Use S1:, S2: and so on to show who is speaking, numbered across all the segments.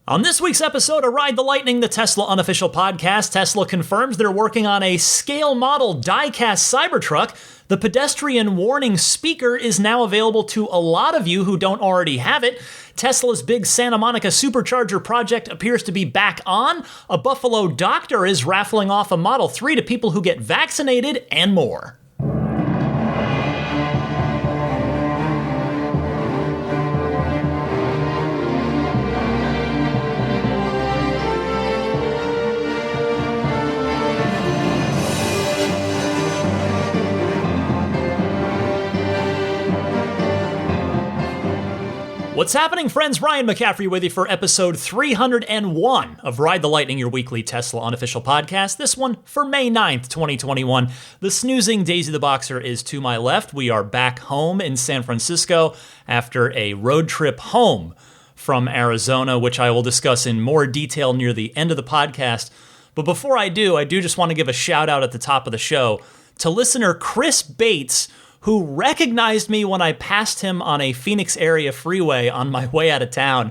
S1: On this week's episode of Ride the Lightning, the Tesla unofficial podcast, Tesla confirms they're working on a scale model die-cast Cybertruck. The pedestrian warning speaker is now available to a lot of you who don't already have it. Tesla's big Santa Monica Supercharger project appears to be back on. A Buffalo doctor is raffling off a Model 3 to people who get vaccinated, and more. What's happening, friends? Ryan McCaffrey with you for episode 301 of Ride the Lightning, your weekly Tesla unofficial podcast. This one for May 9th, 2021. The snoozing Daisy the Boxer is to my left. We are back home in San Francisco after a road trip home from Arizona, which I will discuss in more detail near the end of the podcast. But before I do just want to give a shout out at the top of the show to listener Chris Bates, who recognized me when I passed him on a Phoenix area freeway on my way out of town.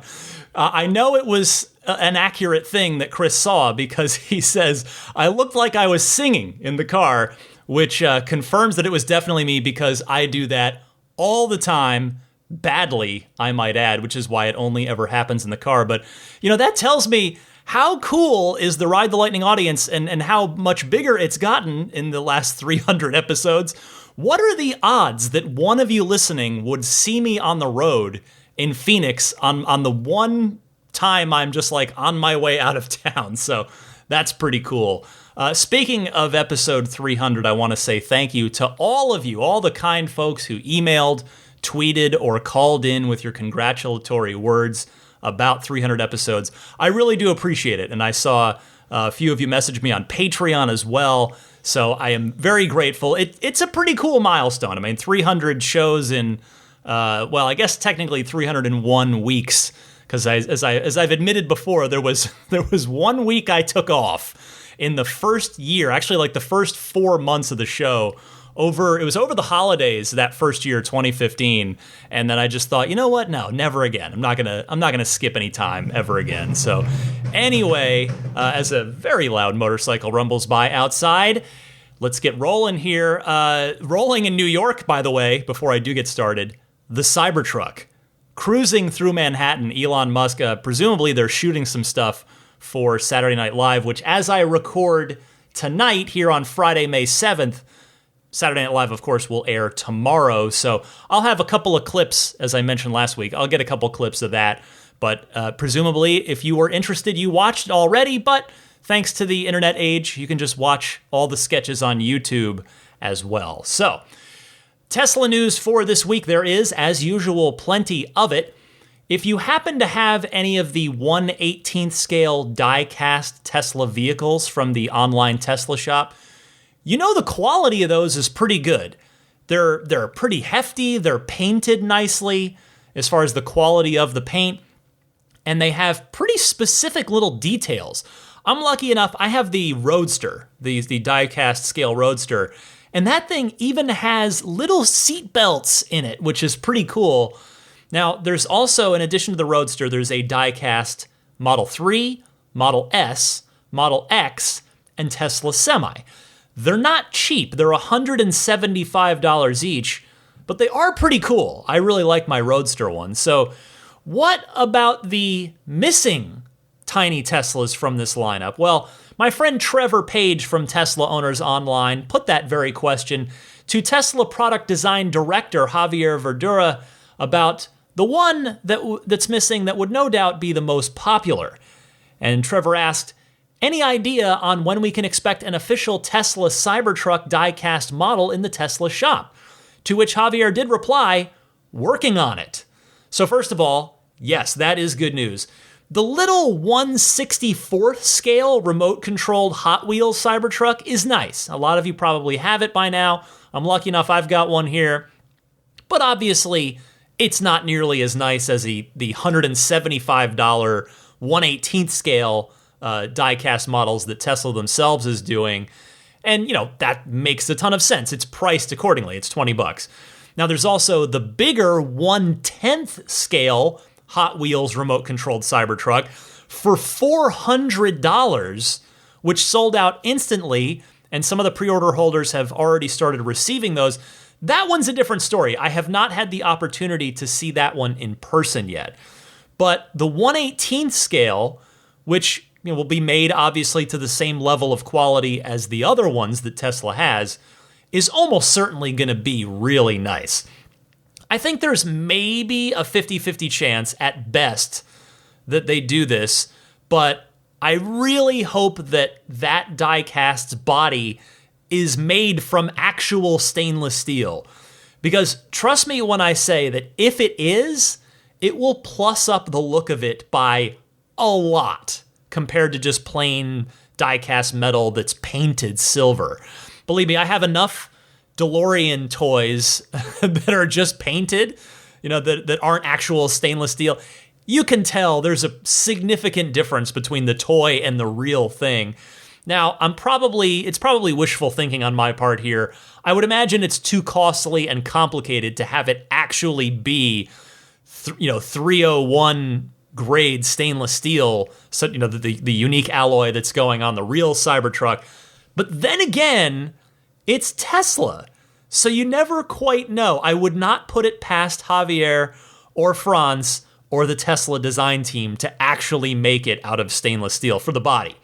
S1: I know it was an accurate thing that Chris saw because he says, I looked like I was singing in the car, which confirms that it was definitely me because I do that all the time, badly, I might add, which is why it only ever happens in the car. But, that tells me how cool is the Ride the Lightning audience and how much bigger it's gotten in the last 300 episodes. What are the odds that one of you listening would see me on the road in Phoenix on the one time I'm just like on my way out of town? So that's pretty cool. Speaking of episode 300, I want to say thank you to all of you, all the kind folks who emailed, tweeted, or called in with your congratulatory words about 300 episodes. I really do appreciate it. And I saw a few of you message me on Patreon as well. So I am very grateful. It's a pretty cool milestone. I mean, 300 shows in, I guess technically 301 weeks, because as I've admitted before, there was 1 week I took off in the first year, actually like the first 4 months of the show. It was over the holidays that first year, 2015, and then I just thought, you know what? No, never again. I'm not gonna skip any time ever again. So, anyway, as a very loud motorcycle rumbles by outside, let's get rolling here. Rolling in New York, by the way, before I do get started, the Cybertruck cruising through Manhattan. Elon Musk, presumably they're shooting some stuff for Saturday Night Live, which, as I record tonight here on Friday, May 7th. Saturday Night Live, of course, will air tomorrow, so I'll have a couple of clips, as I mentioned last week. I'll get a couple clips of that, but presumably, if you were interested, you watched it already, but thanks to the internet age, you can just watch all the sketches on YouTube as well. So, Tesla news for this week. There is, as usual, plenty of it. If you happen to have any of the 1/18th scale die-cast Tesla vehicles from the online Tesla shop, the quality of those is pretty good. They're pretty hefty, they're painted nicely as far as the quality of the paint, and they have pretty specific little details. I'm lucky enough, I have the Roadster, the die-cast scale Roadster, and that thing even has little seat belts in it, which is pretty cool. Now, there's also, in addition to the Roadster, there's a die-cast Model 3, Model S, Model X, and Tesla Semi. They're not cheap. They're $175 each, but they are pretty cool. I really like my Roadster one. So what about the missing tiny Teslas from this lineup? Well, my friend Trevor Page from Tesla Owners Online put that very question to Tesla product design director Javier Verdura about the one that's missing that would no doubt be the most popular. And Trevor asked, any idea on when we can expect an official Tesla Cybertruck die-cast model in the Tesla shop? To which Javier did reply, working on it. So first of all, yes, that is good news. The little 1/64th scale remote-controlled Hot Wheels Cybertruck is nice. A lot of you probably have it by now. I'm lucky enough I've got one here. But obviously, it's not nearly as nice as the $175 1/18th scale die-cast models that Tesla themselves is doing. And, that makes a ton of sense. It's priced accordingly. It's $20. Now, there's also the bigger 1/10th scale Hot Wheels remote-controlled Cybertruck for $400, which sold out instantly, and some of the pre-order holders have already started receiving those. That one's a different story. I have not had the opportunity to see that one in person yet. But the 1/18th scale, which will be made obviously to the same level of quality as the other ones that Tesla has, is almost certainly going to be really nice. I think there's maybe a 50-50 chance at best that they do this, but I really hope that that die-cast's body is made from actual stainless steel. Because trust me when I say that if it is, it will plus up the look of it by a lot compared to just plain die-cast metal that's painted silver. Believe me, I have enough DeLorean toys that are just painted, that aren't actual stainless steel. You can tell there's a significant difference between the toy and the real thing. Now, it's probably wishful thinking on my part here. I would imagine it's too costly and complicated to have it actually be, 301 grade stainless steel, so the unique alloy that's going on the real Cybertruck. But then again, it's Tesla, so you never quite know. I would not put it past Javier or Franz or the Tesla design team to actually make it out of stainless steel for the body.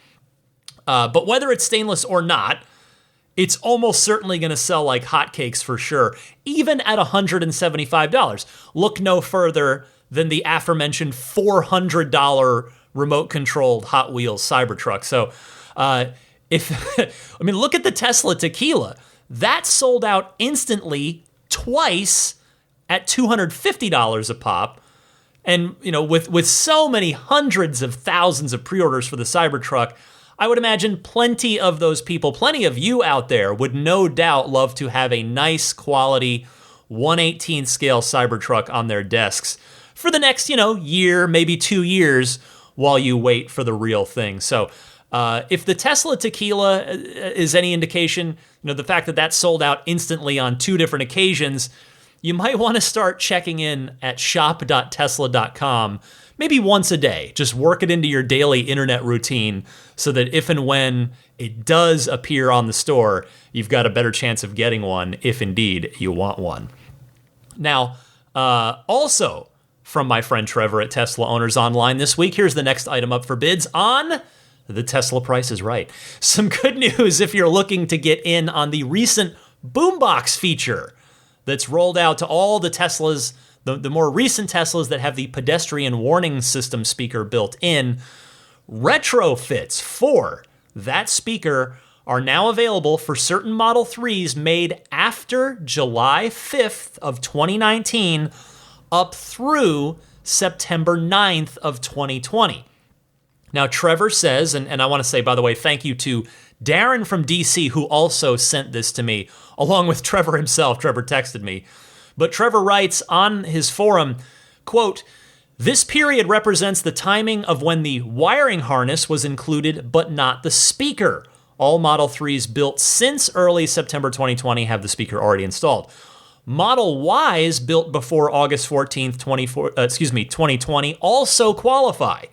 S1: But whether it's stainless or not, it's almost certainly going to sell like hotcakes for sure, even at $175. Look no further than the aforementioned $400 remote-controlled Hot Wheels Cybertruck. So look at the Tesla Tequila. That sold out instantly twice at $250 a pop. And, with so many hundreds of thousands of pre-orders for the Cybertruck, I would imagine plenty of those people, plenty of you out there would no doubt love to have a nice quality 1/18 scale Cybertruck on their desks for the next, year, maybe 2 years while you wait for the real thing. So if the Tesla Tequila is any indication, the fact that sold out instantly on 2 different occasions, you might want to start checking in at shop.tesla.com maybe once a day. Just work it into your daily internet routine so that if and when it does appear on the store, you've got a better chance of getting one if indeed you want one. Now, also from my friend Trevor at Tesla Owners Online this week, here's the next item up for bids on The Tesla Price is Right. Some good news if you're looking to get in on the recent Boombox feature that's rolled out to all the Teslas, the more recent Teslas that have the pedestrian warning system speaker built in. Retrofits for that speaker are now available for certain Model 3s made after July 5th of 2019 up through September 9th of 2020. Now, Trevor says, and I want to say, by the way, thank you to Darren from DC, who also sent this to me, along with Trevor himself. Trevor texted me. But Trevor writes on his forum, quote, "This period represents the timing of when the wiring harness was included, but not the speaker. All Model 3s built since early September 2020 have the speaker already installed. Model Ys built before August 14th, 2020 also qualify.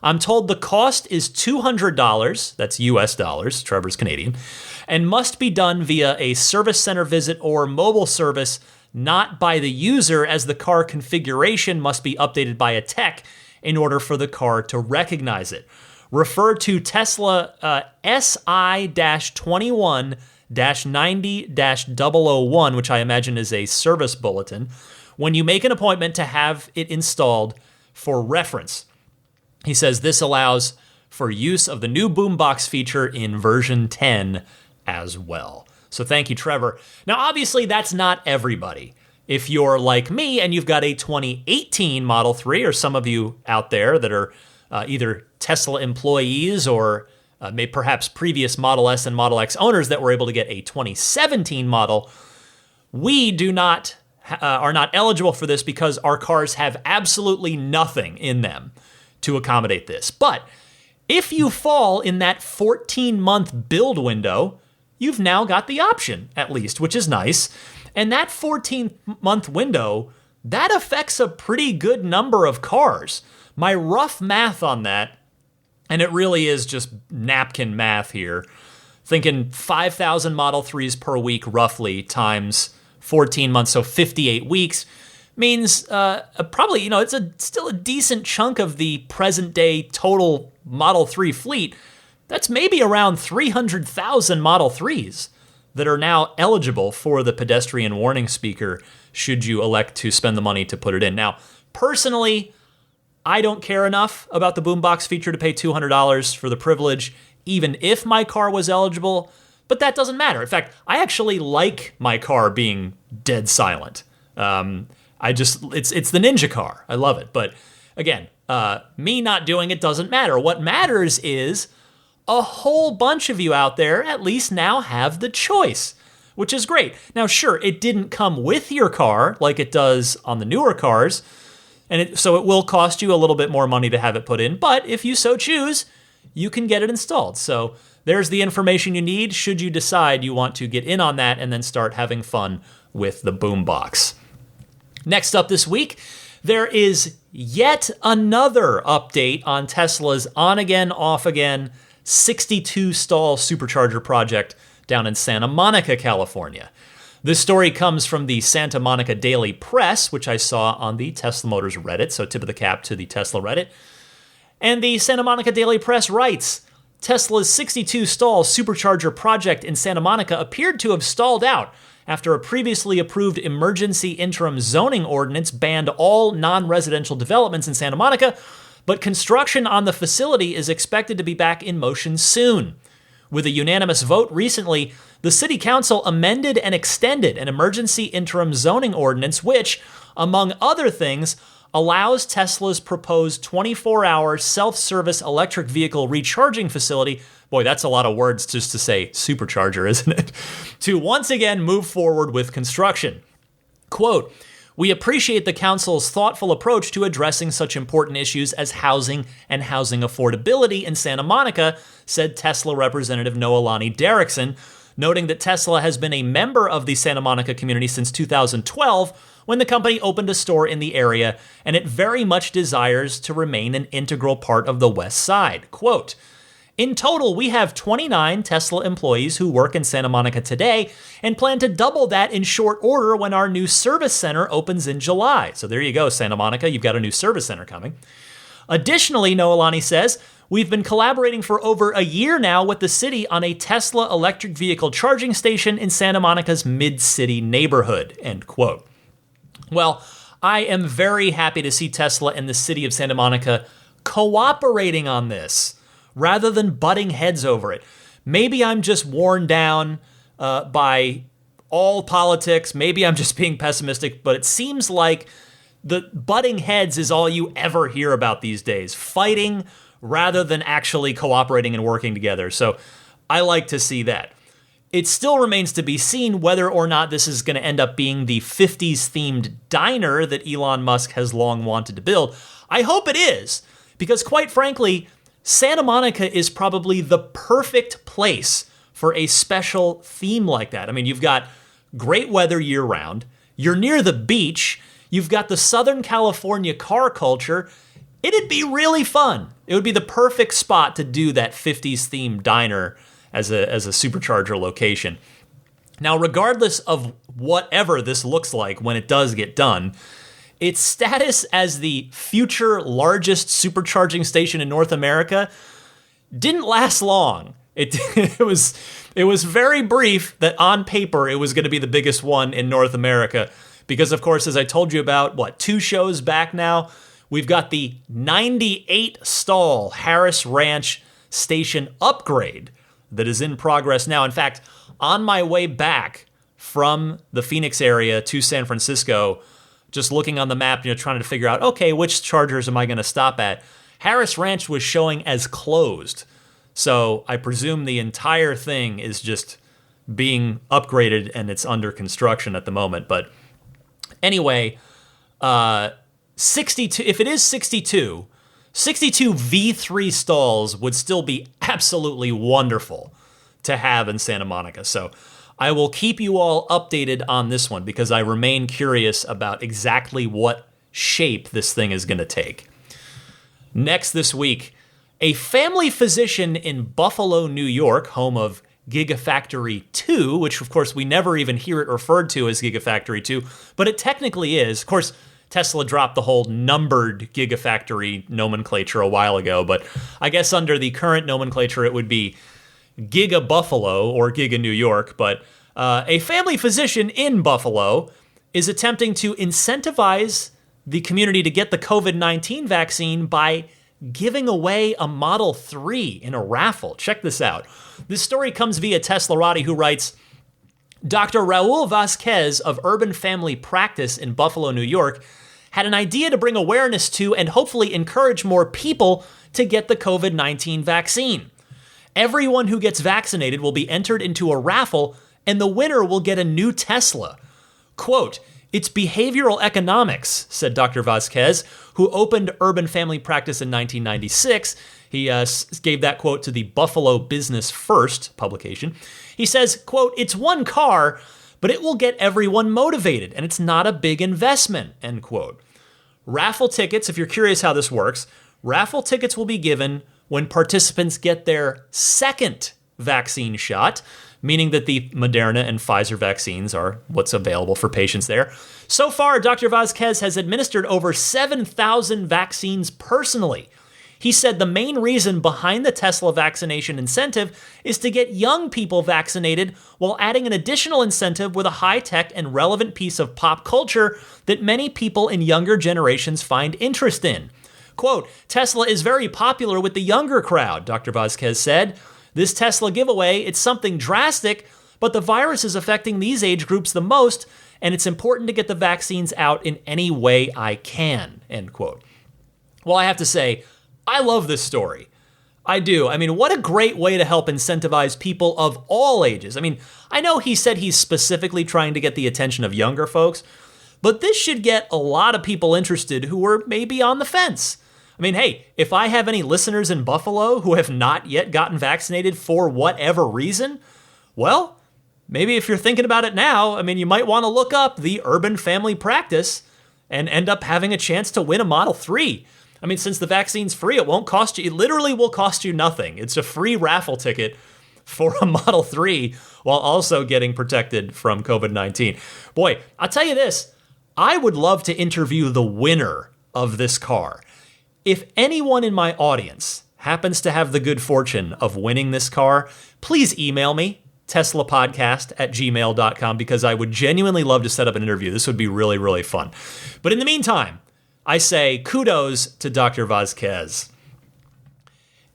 S1: I'm told the cost is $200, that's US dollars, Trevor's Canadian, and must be done via a service center visit or mobile service, not by the user, as the car configuration must be updated by a tech in order for the car to recognize it. Refer to Tesla SI-21-90-001, which I imagine is a service bulletin, when you make an appointment to have it installed for reference." He says this allows for use of the new Boombox feature in version 10 as well. So thank you, Trevor. Now, obviously, that's not everybody. If you're like me and you've got a 2018 Model 3, or some of you out there that are either Tesla employees or maybe perhaps previous Model S and Model X owners that were able to get a 2017 model, we are not eligible for this because our cars have absolutely nothing in them to accommodate this. But if you fall in that 14-month build window, you've now got the option, at least, which is nice. And that 14-month window, that affects a pretty good number of cars. My rough math on that And it really is just napkin math here. Thinking 5,000 Model 3s per week roughly times 14 months, so 58 weeks, means probably, it's still a decent chunk of the present day total Model 3 fleet. That's maybe around 300,000 Model 3s that are now eligible for the pedestrian warning speaker should you elect to spend the money to put it in. Now, personally, I don't care enough about the Boombox feature to pay $200 for the privilege, even if my car was eligible, but that doesn't matter. In fact, I actually like my car being dead silent. It's the Ninja car. I love it. But again, me not doing it doesn't matter. What matters is a whole bunch of you out there at least now have the choice, which is great. Now, sure, it didn't come with your car like it does on the newer cars, so it will cost you a little bit more money to have it put in, but if you so choose, you can get it installed. So there's the information you need should you decide you want to get in on that and then start having fun with the Boombox. Next up this week, there is yet another update on Tesla's on-again, off-again 62-stall supercharger project down in Santa Monica, California. This story comes from the Santa Monica Daily Press, which I saw on the Tesla Motors Reddit, so tip of the cap to the Tesla Reddit. And the Santa Monica Daily Press writes, Tesla's 62-stall supercharger project in Santa Monica appeared to have stalled out after a previously approved emergency interim zoning ordinance banned all non-residential developments in Santa Monica, but construction on the facility is expected to be back in motion soon. With a unanimous vote recently, the City Council amended and extended an emergency interim zoning ordinance which, among other things, allows Tesla's proposed 24-hour self-service electric vehicle recharging facility, boy, that's a lot of words just to say supercharger, isn't it, to once again move forward with construction. Quote, we appreciate the council's thoughtful approach to addressing such important issues as housing and housing affordability in Santa Monica, said Tesla Representative Noelani Derrickson, noting that Tesla has been a member of the Santa Monica community since 2012 when the company opened a store in the area, and it very much desires to remain an integral part of the West Side. Quote, in total, we have 29 Tesla employees who work in Santa Monica today and plan to double that in short order when our new service center opens in July. So there you go, Santa Monica, you've got a new service center coming. Additionally, Noelani says, we've been collaborating for over a year now with the city on a Tesla electric vehicle charging station in Santa Monica's mid-city neighborhood, end quote. Well, I am very happy to see Tesla and the city of Santa Monica cooperating on this, rather than butting heads over it. Maybe I'm just worn down by all politics. Maybe I'm just being pessimistic, but it seems like the butting heads is all you ever hear about these days. Fighting rather than actually cooperating and working together. So I like to see that. It still remains to be seen whether or not this is going to end up being the 50s themed diner that Elon Musk has long wanted to build. I hope it is, because quite frankly, Santa Monica is probably the perfect place for a special theme like that. I mean, you've got great weather year-round, you're near the beach, you've got the Southern California car culture. It'd be really fun. It would be the perfect spot to do that 50s themed diner as a supercharger location. Now, regardless of whatever this looks like when it does get done, its status as the future largest supercharging station in North America didn't last long. It was very brief that on paper it was going to be the biggest one in North America because, of course, as I told you about, 2 shows back now, we've got the 98-stall Harris Ranch station upgrade that is in progress now. In fact, on my way back from the Phoenix area to San Francisco, just looking on the map, trying to figure out, okay, which chargers am I going to stop at? Harris Ranch was showing as closed. So I presume the entire thing is just being upgraded and it's under construction at the moment. But anyway, 62, if it is 62 V3 stalls would still be absolutely wonderful to have in Santa Monica. So I will keep you all updated on this one because I remain curious about exactly what shape this thing is going to take. Next this week, A family physician in Buffalo, New York, home of Gigafactory 2, which of course we never even hear it referred to as Gigafactory 2, but it technically is. Of course, Tesla dropped the whole numbered Gigafactory nomenclature a while ago, but I guess under the current nomenclature it would be Giga Buffalo or Giga New York. But a family physician in Buffalo is attempting to incentivize the community to get the COVID-19 vaccine by giving away a Model 3 in a raffle. Check this out. This story comes via Teslarati, who writes, Dr. Raul Vasquez of Urban Family Practice in Buffalo, New York, had an idea to bring awareness to and hopefully encourage more people to get the COVID-19 vaccine. Everyone who gets vaccinated will be entered into a raffle, and the winner will get a new Tesla. Quote, "It's behavioral economics," said Dr. Vasquez, who opened Urban Family Practice in 1996. He gave that quote to the Buffalo Business First publication. He says, quote, "It's one car, but it will get everyone motivated, and it's not a big investment," end quote. Raffle tickets, if you're curious how this works, raffle tickets will be given when participants get their second vaccine shot, meaning that the Moderna and Pfizer vaccines are what's available for patients there. So far, Dr. Vasquez has administered over 7,000 vaccines personally. He said the main reason behind the Tesla vaccination incentive is to get young people vaccinated while adding an additional incentive with a high-tech and relevant piece of pop culture that many people in younger generations find interest in. Quote, "Tesla is very popular with the younger crowd," Dr. Vasquez said. "This Tesla giveaway, it's something drastic, but the virus is affecting these age groups the most, and it's important to get the vaccines out in any way I can," end quote. Well, I have to say, I love this story. I do. I mean, what a great way to help incentivize people of all ages. I mean, I know he said he's specifically trying to get the attention of younger folks, but this should get a lot of people interested who were maybe on the fence. I mean, hey, if I have any listeners in Buffalo who have not yet gotten vaccinated for whatever reason, well, maybe if you're thinking about it now, I mean, you might want to look up the Urban Family Practice and end up having a chance to win a Model 3. I mean, since the vaccine's free, it won't cost you, it literally will cost you nothing. It's a free raffle ticket for a Model 3 while also getting protected from COVID-19. Boy, I'll tell you this, I would love to interview the winner of this car. If anyone in my audience happens to have the good fortune of winning this car, please email me, teslapodcast@gmail.com, because I would genuinely love to set up an interview. This would be really, really fun. But in the meantime, I say kudos to Dr. Vasquez.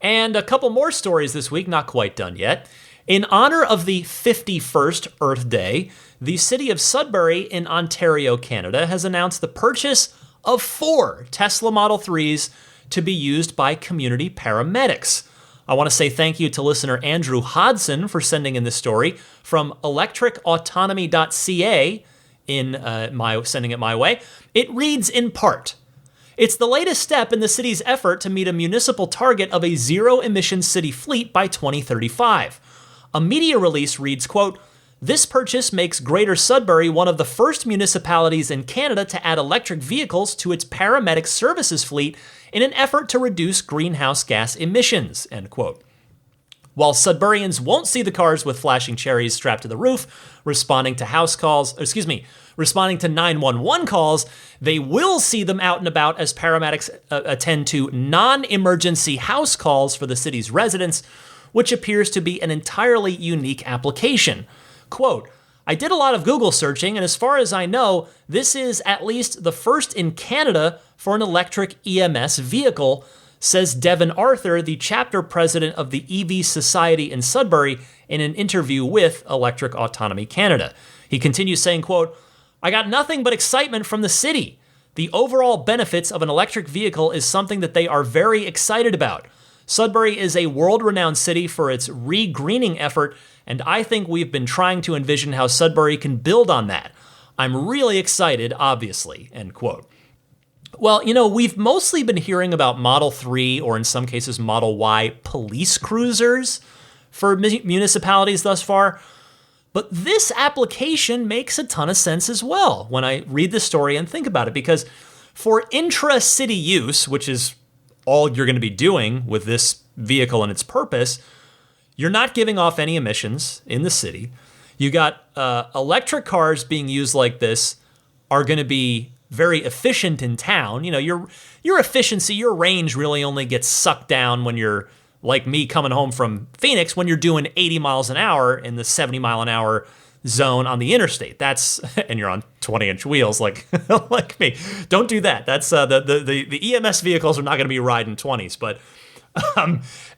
S1: And a couple more stories this week, not quite done yet. In honor of the 51st Earth Day, the city of Sudbury in Ontario, Canada, has announced the purchase of 4 Tesla Model 3s to be used by community paramedics. I want to say thank you to listener Andrew Hodson for sending in this story from electricautonomy.ca sending it my way. It reads in part, "It's the latest step in the city's effort to meet a municipal target of a zero-emission city fleet by 2035. A media release reads, quote, "This purchase makes Greater Sudbury one of the first municipalities in Canada to add electric vehicles to its paramedic services fleet in an effort to reduce greenhouse gas emissions," end quote. While Sudburyans won't see the cars with flashing cherries strapped to the roof, responding to 911 calls, they will see them out and about as paramedics attend to non-emergency house calls for the city's residents, which appears to be an entirely unique application. Quote, "I did a lot of Google searching, and as far as I know, this is at least the first in Canada for an electric EMS vehicle," says Devin Arthur, the chapter president of the EV Society in Sudbury, in an interview with Electric Autonomy Canada. He continues saying, quote, "I got nothing but excitement from the city. The overall benefits of an electric vehicle is something that they are very excited about. Sudbury is a world-renowned city for its re-greening effort, and I think we've been trying to envision how Sudbury can build on that. I'm really excited, obviously," end quote. Well, you know, we've mostly been hearing about Model 3, or in some cases Model Y, police cruisers for municipalities thus far. But this application makes a ton of sense as well when I read the story and think about it, because for intra-city use, which is all you're going to be doing with this vehicle and its purpose, you're not giving off any emissions in the city. You got electric cars being used like this are going to be very efficient in town. You know, your efficiency, your range really only gets sucked down when you're like me coming home from Phoenix, when you're doing 80 miles an hour in the 70 mile an hour zone on the interstate. That's, and you're on 20-inch wheels like like me. Don't do that. That's the EMS vehicles are not going to be riding 20s. But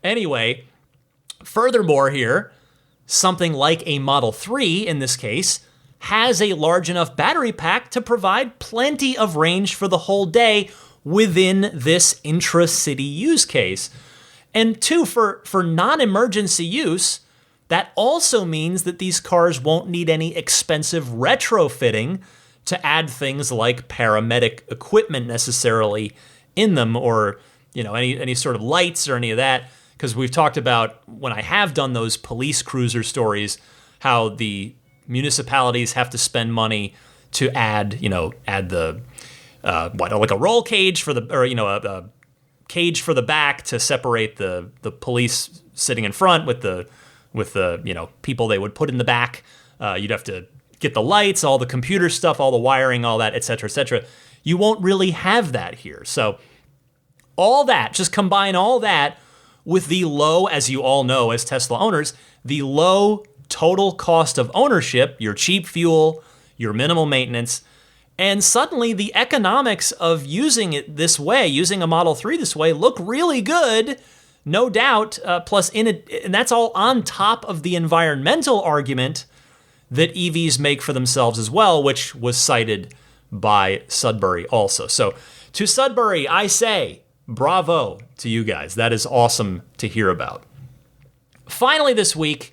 S1: anyway, furthermore here, something like a Model 3 in this case has a large enough battery pack to provide plenty of range for the whole day within this intra-city use case. And two, for non-emergency use, that also means that these cars won't need any expensive retrofitting to add things like paramedic equipment necessarily in them, or, you know, any sort of lights or any of that. Because we've talked about, when I have done those police cruiser stories, how the municipalities have to spend money to add the like a roll cage for the, or, you know, a cage for the back to separate the police sitting in front with the you know, people they would put in the back. You'd have to get the lights, all the computer stuff, all the wiring, all that, et cetera, et cetera. You won't really have that here. So all that, just combine all that with the low, as you all know as Tesla owners, the low total cost of ownership, your cheap fuel, your minimal maintenance, and suddenly the economics of using it this way, using a Model 3 this way, look really good, no doubt. Plus, and that's all on top of the environmental argument that EVs make for themselves as well, which was cited by Sudbury also. So to Sudbury, I say, bravo to you guys. That is awesome to hear about. Finally this week,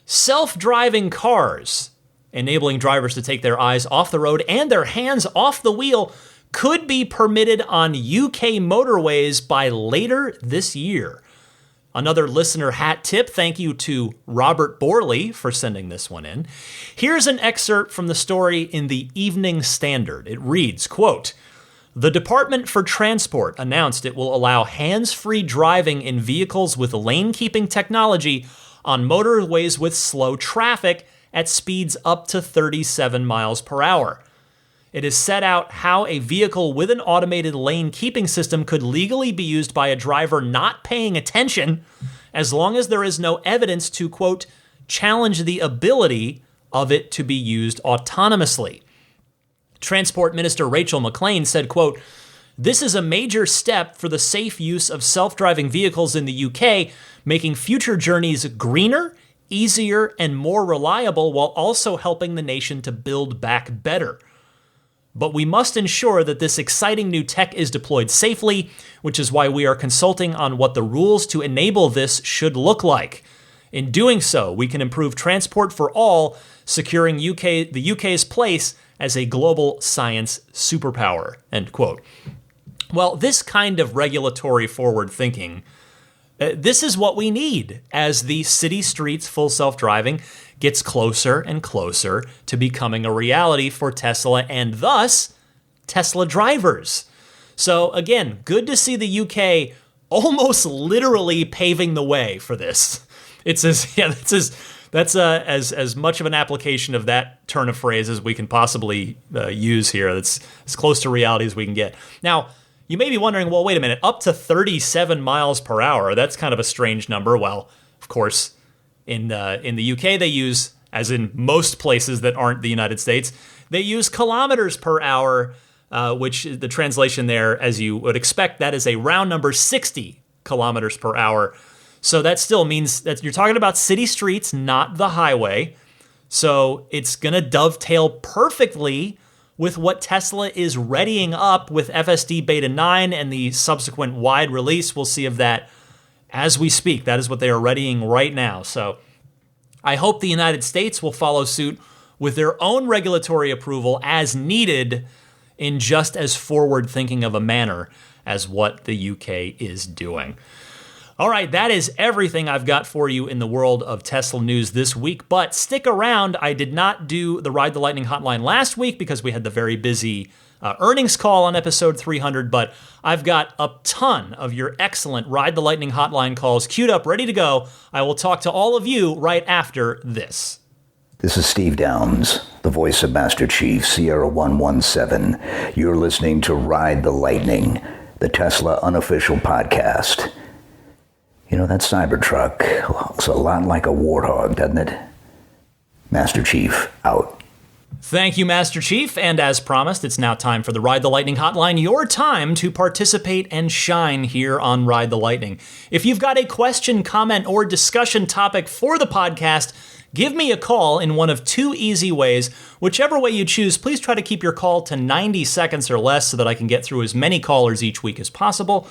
S1: self-driving cars, enabling drivers to take their eyes off the road and their hands off the wheel, could be permitted on UK motorways by later this year. Another listener hat tip. Thank you to Robert Borley for sending this one in. Here's an excerpt from the story in the Evening Standard. It reads, quote, "The Department for Transport announced it will allow hands-free driving in vehicles with lane-keeping technology on motorways with slow traffic at speeds up to 37 miles per hour. It has set out how a vehicle with an automated lane-keeping system could legally be used by a driver not paying attention as long as there is no evidence to, quote, challenge the ability of it to be used autonomously. Transport Minister Rachel McLean said, quote, "This is a major step for the safe use of self-driving vehicles in the UK, making future journeys greener, easier, and more reliable while also helping the nation to build back better. But we must ensure that this exciting new tech is deployed safely, which is why we are consulting on what the rules to enable this should look like. In doing so, we can improve transport for all, securing the UK's place as a global science superpower," end quote. Well, this kind of regulatory forward thinking, this is what we need as the city streets full self-driving gets closer and closer to becoming a reality for Tesla and thus Tesla drivers. So again, good to see the UK almost literally paving the way for this. That's as much of an application of that turn of phrase as we can possibly use here. That's as close to reality as we can get. Now, you may be wondering, well, wait a minute, up to 37 miles per hour, that's kind of a strange number. Well, of course, in the UK, they use, as in most places that aren't the United States, they use kilometers per hour, which the translation there, as you would expect, that is a round number, 60 kilometers per hour. So that still means that you're talking about city streets, not the highway. So it's going to dovetail perfectly with what Tesla is readying up with FSD Beta 9 and the subsequent wide release. We'll see of that as we speak. That is what they are readying right now. So I hope the United States will follow suit with their own regulatory approval as needed in just as forward-thinking of a manner as what the UK is doing. All right, that is everything I've got for you in the world of Tesla news this week, but stick around. I did not do the Ride the Lightning hotline last week because we had the very busy earnings call on episode 300, but I've got a ton of your excellent Ride the Lightning hotline calls queued up, ready to go. I will talk to all of you right after this.
S2: This is Steve Downs, the voice of Master Chief, Sierra 117. You're listening to Ride the Lightning, the Tesla unofficial podcast. You know, that Cybertruck looks a lot like a warthog, doesn't it? Master Chief, out.
S1: Thank you, Master Chief, and as promised, it's now time for the Ride the Lightning hotline, your time to participate and shine here on Ride the Lightning. If you've got a question, comment, or discussion topic for the podcast, give me a call in one of two easy ways. Whichever way you choose, please try to keep your call to 90 seconds or less so that I can get through as many callers each week as possible.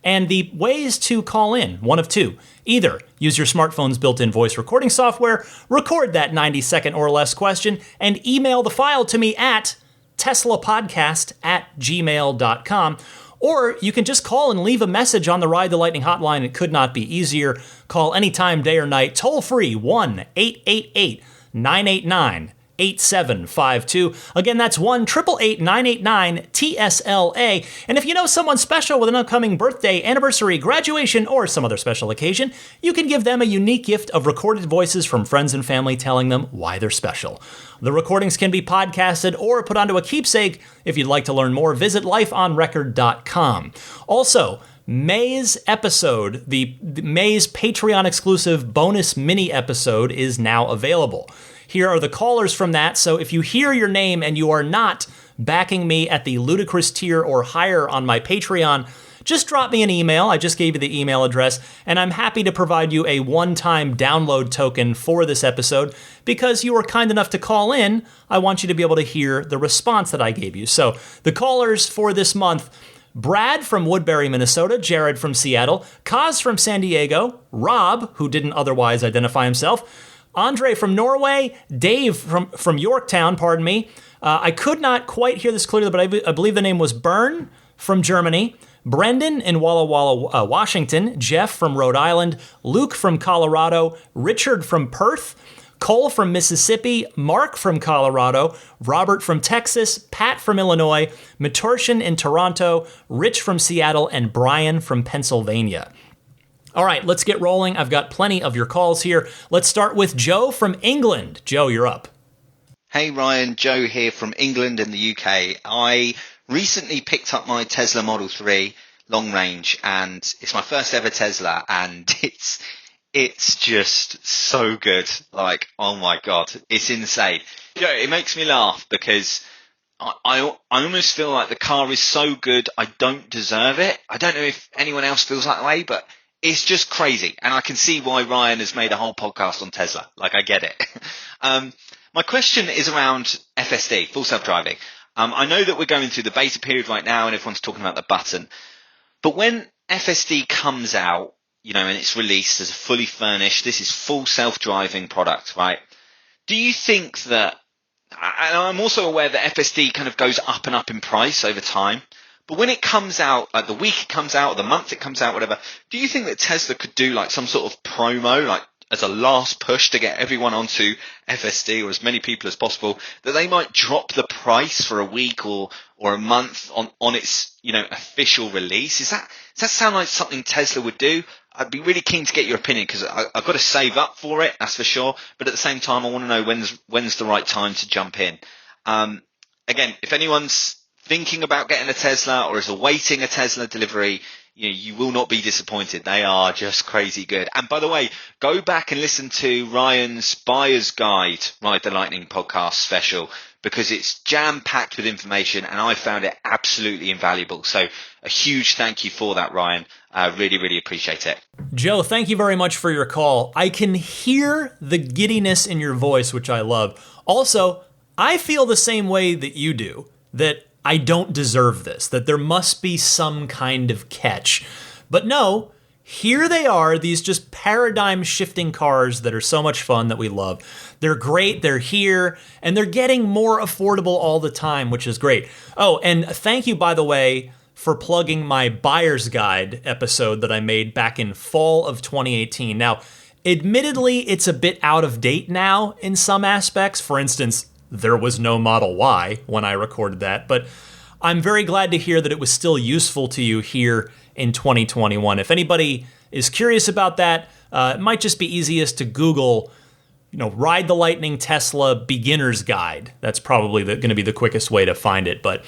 S1: And the ways to call in, one of two. Either use your smartphone's built-in voice recording software, record that 90-second or less question, and email the file to me at teslapodcast@gmail.com. Or you can just call and leave a message on the Ride the Lightning hotline. It could not be easier. Call anytime, day or night, toll-free, 1-888-989-8752. Again, that's 1-888-989-TSLA. And if you know someone special with an upcoming birthday, anniversary, graduation, or some other special occasion, you can give them a unique gift of recorded voices from friends and family telling them why they're special. The recordings can be podcasted or put onto a keepsake. If you'd like to learn more, visit lifeonrecord.com. Also, May's episode, the May's Patreon exclusive bonus mini episode, is now available. Here are the callers from that, so if you hear your name and you are not backing me at the ludicrous tier or higher on my Patreon, just drop me an email. I just gave you the email address, and I'm happy to provide you a one-time download token for this episode. Because you were kind enough to call in, I want you to be able to hear the response that I gave you. So the callers for this month: Brad from Woodbury, Minnesota, Jared from Seattle, Kaz from San Diego, Rob, who didn't otherwise identify himself, Andre from Norway, Dave from Yorktown, pardon me. I could not quite hear this clearly, but I believe the name was Bern from Germany, Brendan in Walla Walla, Washington, Jeff from Rhode Island, Luke from Colorado, Richard from Perth, Cole from Mississippi, Mark from Colorado, Robert from Texas, Pat from Illinois, Matorshan in Toronto, Rich from Seattle, and Brian from Pennsylvania. All right, let's get rolling. I've got plenty of your calls here. Let's start with Joe from England. Joe, you're up.
S3: Hey Ryan, Joe here from England in the UK. I recently picked up my Tesla Model 3 long range, and it's my first ever Tesla, and it's just so good. Like, oh my God, it's insane. You know, it makes me laugh because I almost feel like the car is so good I don't deserve it. I don't know if anyone else feels that way, but it's just crazy. And I can see why Ryan has made a whole podcast on Tesla. Like, I get it. My question is around FSD, full self-driving. I know that we're going through the beta period right now and everyone's talking about the button. But when FSD comes out, you know, and it's released as a fully furnished, this is full self-driving product, right? Do you think that, and I'm also aware that FSD kind of goes up and up in price over time, but when it comes out, like the week it comes out, or the month it comes out, whatever, do you think that Tesla could do like some sort of promo, like as a last push to get everyone onto FSD or as many people as possible, that they might drop the price for a week or a month on its, you know, official release? Does that sound like something Tesla would do? I'd be really keen to get your opinion because I've got to save up for it, that's for sure. But at the same time, I want to know when's the right time to jump in. Again, if anyone's thinking about getting a Tesla or is awaiting a Tesla delivery, you know, you will not be disappointed. They are just crazy good. And by the way, go back and listen to Ryan's Buyer's Guide, Ride the Lightning podcast special, because it's jam-packed with information and I found it absolutely invaluable. So a huge thank you for that, Ryan. Really, really appreciate it.
S1: Joe, thank you very much for your call. I can hear the giddiness in your voice, which I love. Also, I feel the same way that you do, that I don't deserve this, that there must be some kind of catch. But no, here they are, these just paradigm-shifting cars that are so much fun that we love. They're great, they're here, and they're getting more affordable all the time, which is great. Oh, and thank you, by the way, for plugging my Buyer's Guide episode that I made back in fall of 2018. Now, admittedly, it's a bit out of date now in some aspects. For instance, there was no Model Y when I recorded that, but I'm very glad to hear that it was still useful to you here in 2021. If anybody is curious about that, it might just be easiest to Google, Ride the Lightning Tesla Beginner's Guide. That's probably going to be the quickest way to find it. But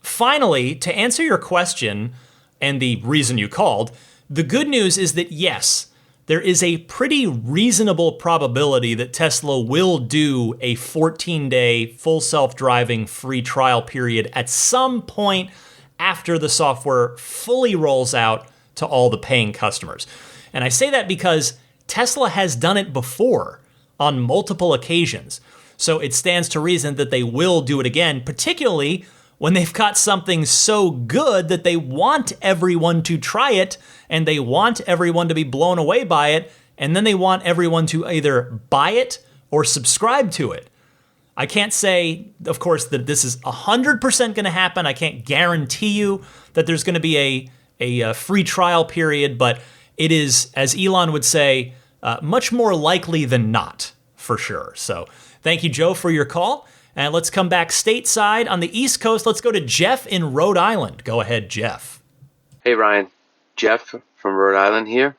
S1: finally, to answer your question and the reason you called, the good news is that yes, there is a pretty reasonable probability that Tesla will do a 14-day full self-driving free trial period at some point after the software fully rolls out to all the paying customers. And I say that because Tesla has done it before on multiple occasions. So it stands to reason that they will do it again, particularly when they've got something so good that they want everyone to try it and they want everyone to be blown away by it, and then they want everyone to either buy it or subscribe to it. I can't say, of course, that this is 100% going to happen. I can't guarantee you that there's going to be a free trial period, but it is, as Elon would say, much more likely than not, for sure. So thank you, Joe, for your call. And let's come back stateside on the East Coast. Let's go to Jeff in Rhode Island. Go ahead, Jeff.
S4: Hey, Ryan. Jeff from Rhode Island here.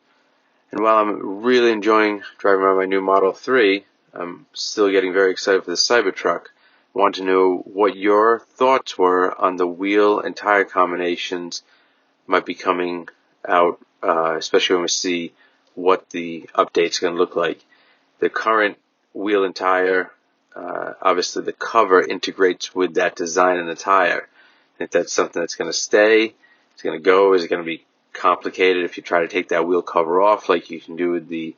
S4: And while I'm really enjoying driving around my new Model 3, I'm still getting very excited for the Cybertruck. I want to know what your thoughts were on the wheel and tire combinations might be coming out, especially when we see what the update's going to look like. The current wheel and tire, obviously the cover integrates with that design in the tire. If that's something that's going to stay, it's going to go, is it going to be complicated if you try to take that wheel cover off like you can do with the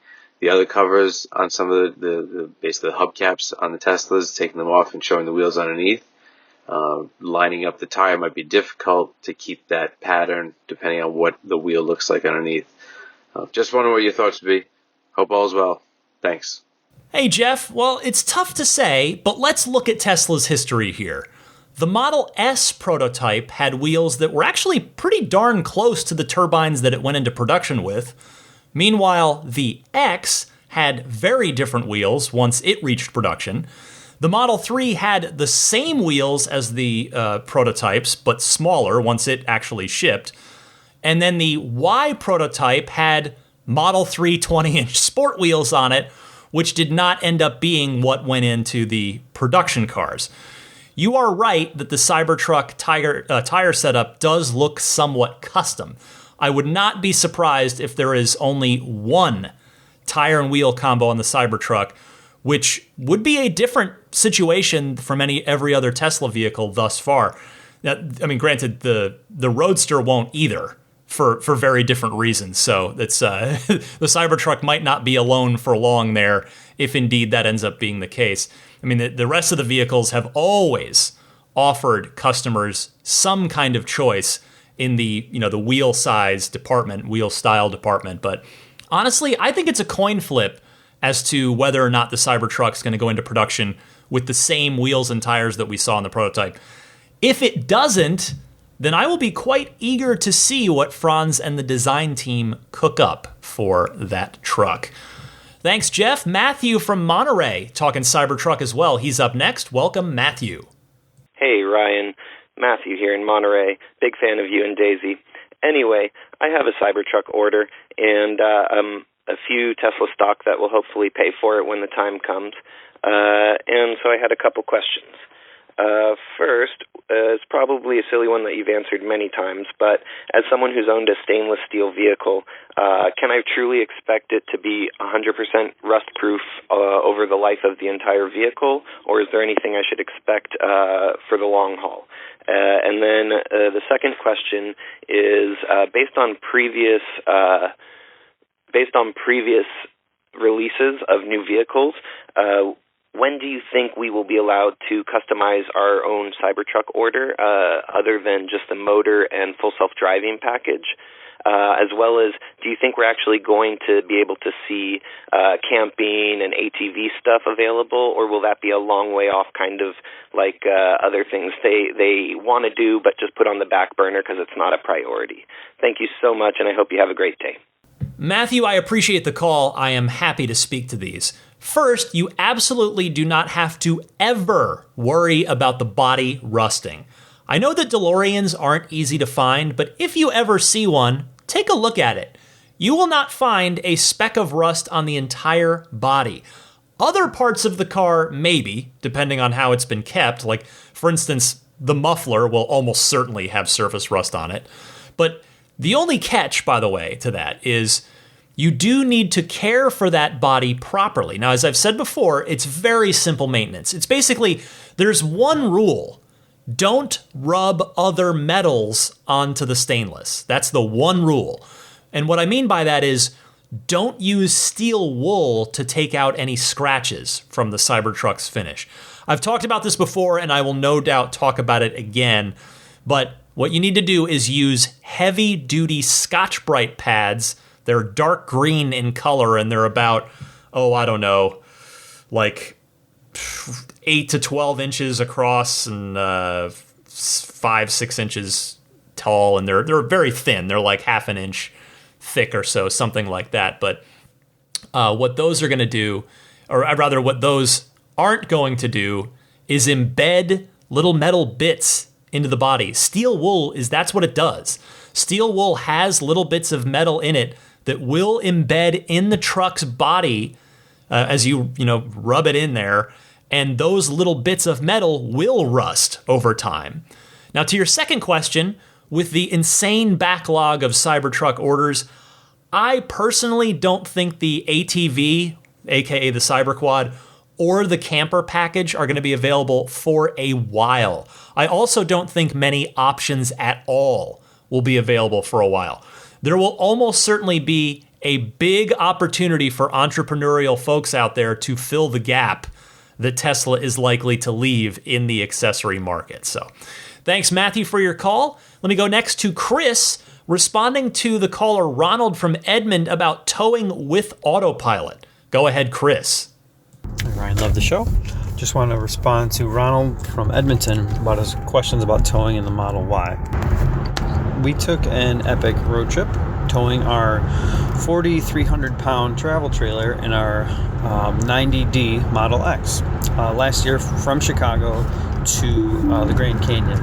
S4: other covers on some of the basically the hubcaps on the Teslas, taking them off and showing the wheels underneath. Lining up the tire might be difficult to keep that pattern depending on what the wheel looks like underneath. Just wondering what your thoughts would be. Hope all's well. Thanks.
S1: Hey, Jeff. Well, it's tough to say, but let's look at Tesla's history here. The Model S prototype had wheels that were actually pretty darn close to the turbines that it went into production with. Meanwhile, the X had very different wheels once it reached production. The Model 3 had the same wheels as the prototypes, but smaller once it actually shipped. And then the Y prototype had Model 3 20-inch sport wheels on it, which did not end up being what went into the production cars. You are right that the Cybertruck tire setup does look somewhat custom. I would not be surprised if there is only one tire and wheel combo on the Cybertruck, which would be a different situation from every other Tesla vehicle thus far. Now, I mean, granted, the Roadster won't either for very different reasons. So it's the Cybertruck might not be alone for long there if indeed that ends up being the case. I mean, the rest of the vehicles have always offered customers some kind of choice in the wheel size department, wheel style department. But honestly, I think it's a coin flip as to whether or not the Cybertruck's going to go into production with the same wheels and tires that we saw in the prototype. If it doesn't, then I will be quite eager to see what Franz and the design team cook up for that truck. Thanks, Jeff. Matthew from Monterey talking Cybertruck as well. He's up next. Welcome, Matthew.
S5: Hey, Ryan. Matthew here in Monterey. Big fan of you and Daisy. Anyway, I have a Cybertruck order and a few Tesla stock that will hopefully pay for it when the time comes. And so I had a couple questions. First, it's probably a silly one that you've answered many times, but as someone who's owned a stainless steel vehicle, can I truly expect it to be 100% rust-proof over the life of the entire vehicle, or is there anything I should expect for the long haul? And then the second question is based on previous releases of new vehicles. When do you think we will be allowed to customize our own Cybertruck order, other than just the motor and full self-driving package? As well as, do you think we're actually going to be able to see camping and ATV stuff available, or will that be a long way off, kind of like other things they want to do but just put on the back burner because it's not a priority? Thank you so much, and I hope you have a great day.
S1: Matthew, I appreciate the call. I am happy to speak to these. First, you absolutely do not have to ever worry about the body rusting. I know that DeLoreans aren't easy to find, but if you ever see one, take a look at it. You will not find a speck of rust on the entire body. Other parts of the car, maybe, depending on how it's been kept. Like, for instance, the muffler will almost certainly have surface rust on it. But the only catch, by the way, to that is you do need to care for that body properly. Now, as I've said before, it's very simple maintenance. It's basically, there's one rule. Don't rub other metals onto the stainless. That's the one rule. And what I mean by that is, don't use steel wool to take out any scratches from the Cybertruck's finish. I've talked about this before, and I will no doubt talk about it again, but what you need to do is use heavy-duty Scotch-Brite pads. They're dark green in color, and they're about, like 8 to 12 inches across and 5-6 inches tall, and they're very thin. They're like half an inch thick or so, something like that. But what those are going to do, or rather what those aren't going to do, is embed little metal bits into the body. Steel wool that's what it does. Steel wool has little bits of metal in it that will embed in the truck's body as you rub it in there, and those little bits of metal will rust over time. Now, to your second question, with the insane backlog of Cybertruck orders, I personally don't think the ATV, aka the Cyberquad, or the camper package are going to be available for a while. I also don't think many options at all will be available for a while. There will almost certainly be a big opportunity for entrepreneurial folks out there to fill the gap that Tesla is likely to leave in the accessory market. So, thanks, Matthew, for your call. Let me go next to Chris, responding to the caller Ronald from Edmond about towing with autopilot. Go ahead, Chris.
S6: Ryan, love the show. Just want to respond to Ronald from Edmonton about his questions about towing in the Model Y. We took an epic road trip towing our 4,300-pound travel trailer in our 90D Model X last year from Chicago to the Grand Canyon.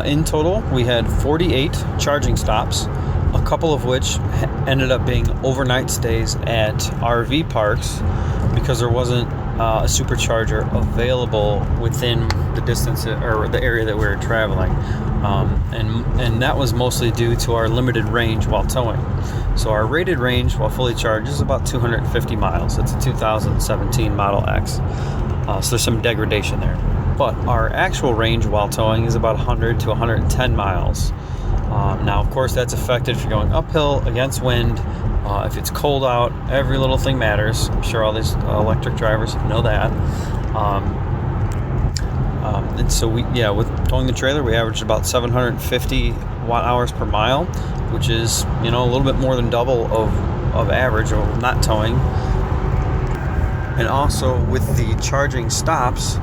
S6: In total, we had 48 charging stops, a couple of which ended up being overnight stays at RV parks because there wasn't a supercharger available within the distance or the area that we were traveling. And that was mostly due to our limited range while towing. So our rated range while fully charged is about 250 miles. It's a 2017 Model X. So there's some degradation there. But our actual range while towing is about 100 to 110 miles. Now, of course, that's affected if you're going uphill, against wind. If it's cold out, every little thing matters. I'm sure all these electric drivers know that. And so with towing the trailer, we averaged about 750 watt-hours per mile, which is, a little bit more than double of average of not towing. And also with the charging stops,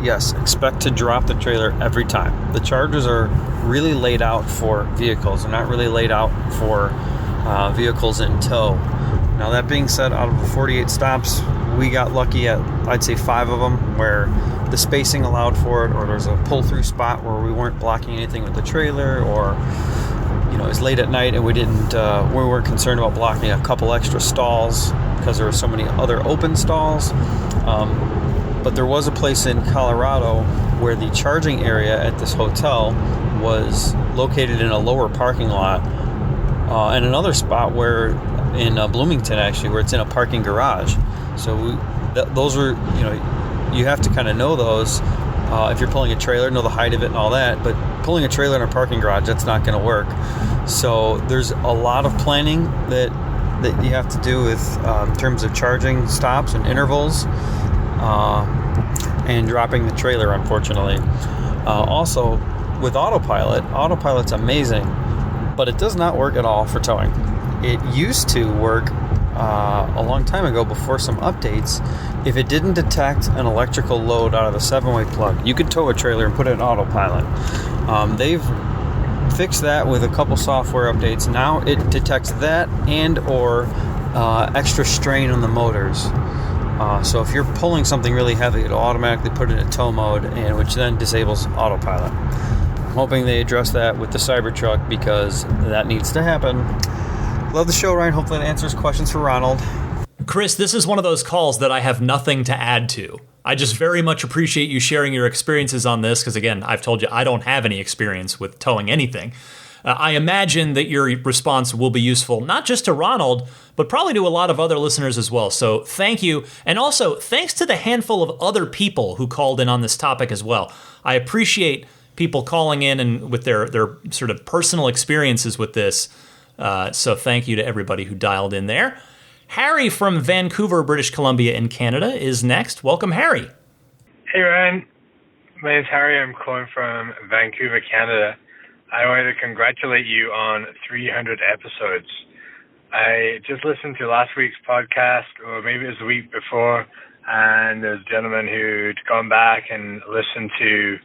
S6: yes, expect to drop the trailer every time. The chargers are really laid out for vehicles. They're not really laid out for vehicles in tow. Now, that being said, out of the 48 stops, we got lucky at, I'd say, 5 of them where the spacing allowed for it, or there's a pull-through spot where we weren't blocking anything with the trailer, or it was late at night and we weren't concerned about blocking a couple extra stalls because there were so many other open stalls. But there was a place in Colorado where the charging area at this hotel was located in a lower parking lot, and another spot where in Bloomington, actually, where it's in a parking garage. So those are, you have to kind of know those. If you're pulling a trailer, know the height of it and all that, but pulling a trailer in a parking garage, that's not going to work. So there's a lot of planning that you have to do with in terms of charging stops and intervals, and dropping the trailer, unfortunately. Also, with autopilot's amazing, but it does not work at all for towing. It used to work a long time ago before some updates. If it didn't detect an electrical load out of the 7-way plug, you could tow a trailer and put it in autopilot. They've fixed that with a couple software updates. Now it detects that and or extra strain on the motors. So if you're pulling something really heavy, it'll automatically put it in tow mode, and which then disables autopilot. I'm hoping they address that with the Cybertruck because that needs to happen. Love the show, Ryan. Hopefully it answers questions for Ronald.
S1: Chris, this is one of those calls that I have nothing to add to. I just very much appreciate you sharing your experiences on this because, again, I've told you I don't have any experience with towing anything. I imagine that your response will be useful, not just to Ronald, but probably to a lot of other listeners as well. So thank you. And also, thanks to the handful of other people who called in on this topic as well. I appreciate people calling in and with their sort of personal experiences with this. So thank you to everybody who dialed in there. Harry from Vancouver, British Columbia in Canada is next. Welcome, Harry.
S7: Hey, Ryan. My name's Harry. I'm calling from Vancouver, Canada. I wanted to congratulate you on 300 episodes. I just listened to last week's podcast, or maybe it was the week before, and there's a gentleman who'd gone back and listened to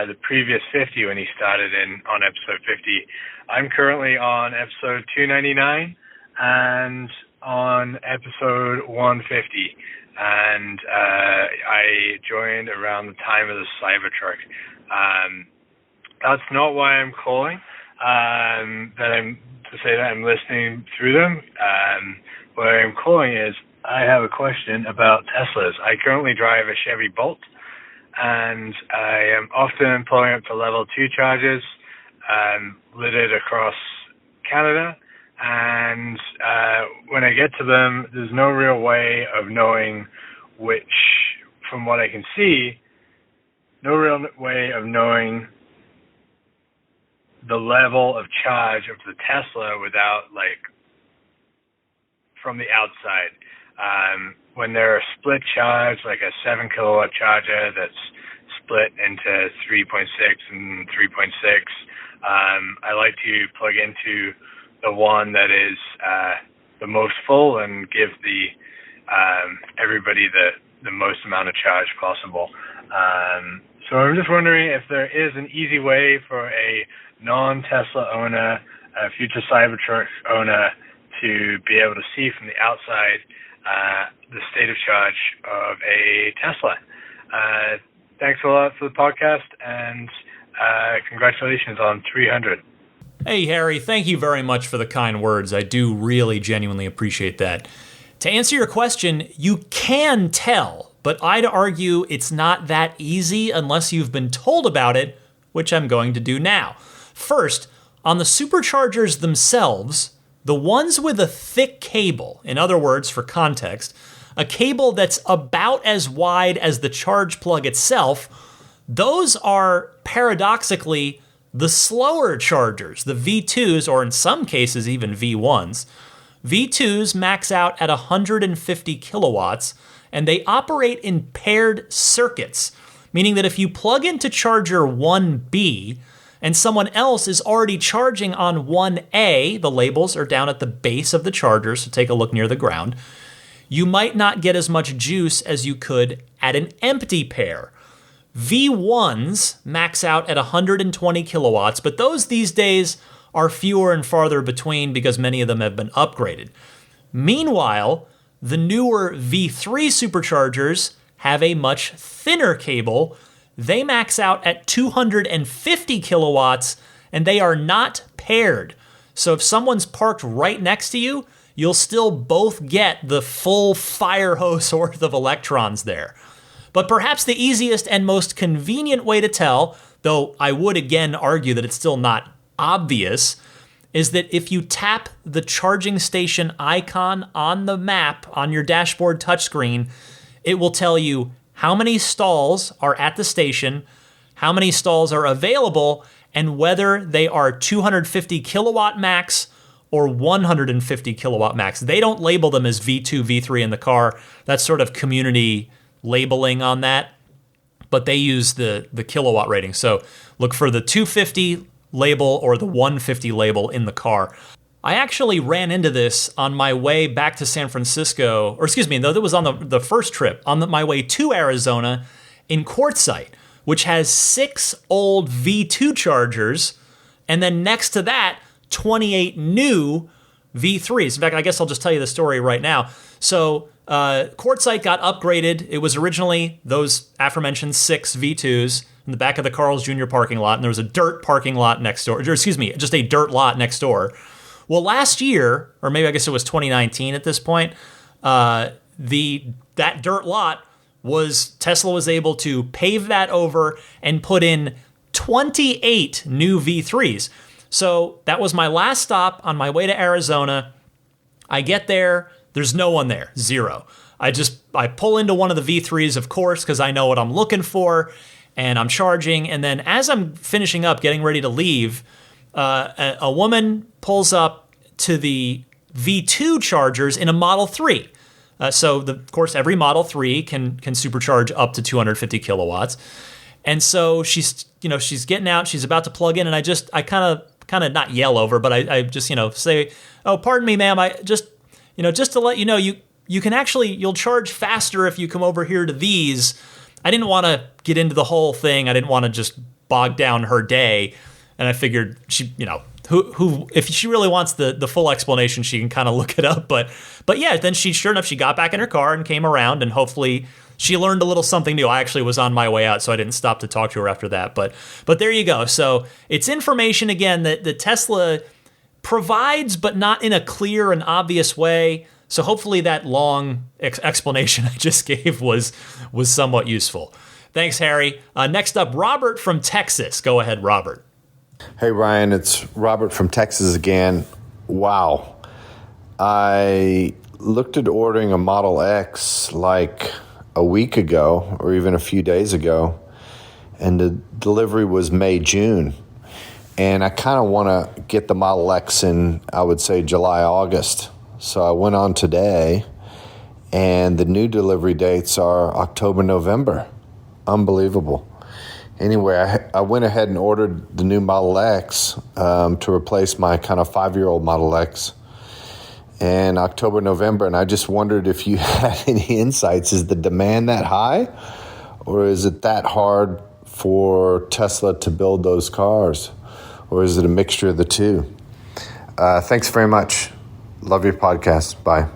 S7: the previous 50 when he started on episode 50. I'm currently on episode 299 and on episode 150, and I joined around the time of the Cybertruck. That's not why I'm calling. To say that I'm listening through them. What I'm calling is I have a question about Teslas. I currently drive a Chevy Bolt, and I am often pulling up to level 2 charges, littered across Canada. And when I get to them, there's no real way of knowing which, from what I can see, no real way of knowing the level of charge of the Tesla without, from the outside. When they're split charge, like a 7 kilowatt charger that's split into 3.6 and 3.6, I like to plug into the one that is the most full and give everybody the most amount of charge possible. So I'm just wondering if there is an easy way for a non-Tesla owner, a future Cybertruck owner, to be able to see from the outside the state of charge of a Tesla. Thanks a lot for the podcast, and congratulations on 300.
S1: Hey, Harry, thank you very much for the kind words. I do really genuinely appreciate that. To answer your question, you can tell, but I'd argue it's not that easy unless you've been told about it, which I'm going to do now. First, on the superchargers themselves, the ones with a thick cable, in other words, for context, a cable that's about as wide as the charge plug itself, those are paradoxically the slower chargers, the V2s, or in some cases even V1s. V2s max out at 150 kilowatts, and they operate in paired circuits, meaning that if you plug into charger 1B and someone else is already charging on 1A, the labels are down at the base of the charger, so take a look near the ground, you might not get as much juice as you could at an empty pair. V1s max out at 120 kilowatts, but those these days are fewer and farther between because many of them have been upgraded. Meanwhile, the newer V3 superchargers have a much thinner cable. They max out at 250 kilowatts, and they are not paired. So if someone's parked right next to you, you'll still both get the full fire hose worth of electrons there. But perhaps the easiest and most convenient way to tell, though I would again argue that it's still not obvious, is that if you tap the charging station icon on the map on your dashboard touchscreen, it will tell you how many stalls are at the station, how many stalls are available, and whether they are 250 kilowatt max or 150 kilowatt max. They don't label them as V2, V3 in the car. That's sort of community labeling on that, but they use the kilowatt rating. So look for the 250 label or the 150 label in the car. I actually ran into this on my way back to San Francisco, or excuse me, no, that was on the first trip, on my way to Arizona in Quartzsite, which has 6 old V2 chargers, and then next to that, 28 new V3s. In fact, I guess I'll just tell you the story right now. So Quartzsite got upgraded. It was originally those aforementioned 6 V2s in the back of the Carl's Jr. parking lot, and there was a dirt parking lot next door. Or, excuse me, just a dirt lot next door. Well, last year, or maybe I guess it was 2019 at this point, that dirt lot Tesla was able to pave that over and put in 28 new V3s. So that was my last stop on my way to Arizona. I get there, there's no one there, 0. I pull into one of the V3s, of course, because I know what I'm looking for, and I'm charging. And then as I'm finishing up, getting ready to leave, a woman pulls up to the V2 chargers in a Model 3. Of course, every Model 3 can supercharge up to 250 kilowatts. And so she's getting out, she's about to plug in, and I kind of not yell over, but I just, say, "Oh, pardon me, ma'am. I just to let you know, you'll charge faster if you come over here to these." I didn't want to get into the whole thing. I didn't want to just bog down her day. And I figured she, who if she really wants the full explanation, she can kind of look it up. But yeah, then sure enough, she got back in her car and came around, and hopefully she learned a little something new. I actually was on my way out, so I didn't stop to talk to her after that. But there you go. So it's information, again, that the Tesla provides, but not in a clear and obvious way. So hopefully that long explanation I just gave was somewhat useful. Thanks, Harry. Next up, Robert from Texas. Go ahead, Robert.
S8: Hey, Ryan. It's Robert from Texas again. Wow. I looked at ordering a Model X like a week ago or even a few days ago, and the delivery was May, June. And I kind of want to get the Model X in, I would say, July, August. So I went on today, and the new delivery dates are October, November. Unbelievable. Anyway, I went ahead and ordered the new Model X to replace my kind of 5-year-old Model X in October, November, and I just wondered if you had any insights. Is the demand that high, or is it that hard for Tesla to build those cars, or is it a mixture of the two? Thanks very much. Love your podcast. Bye.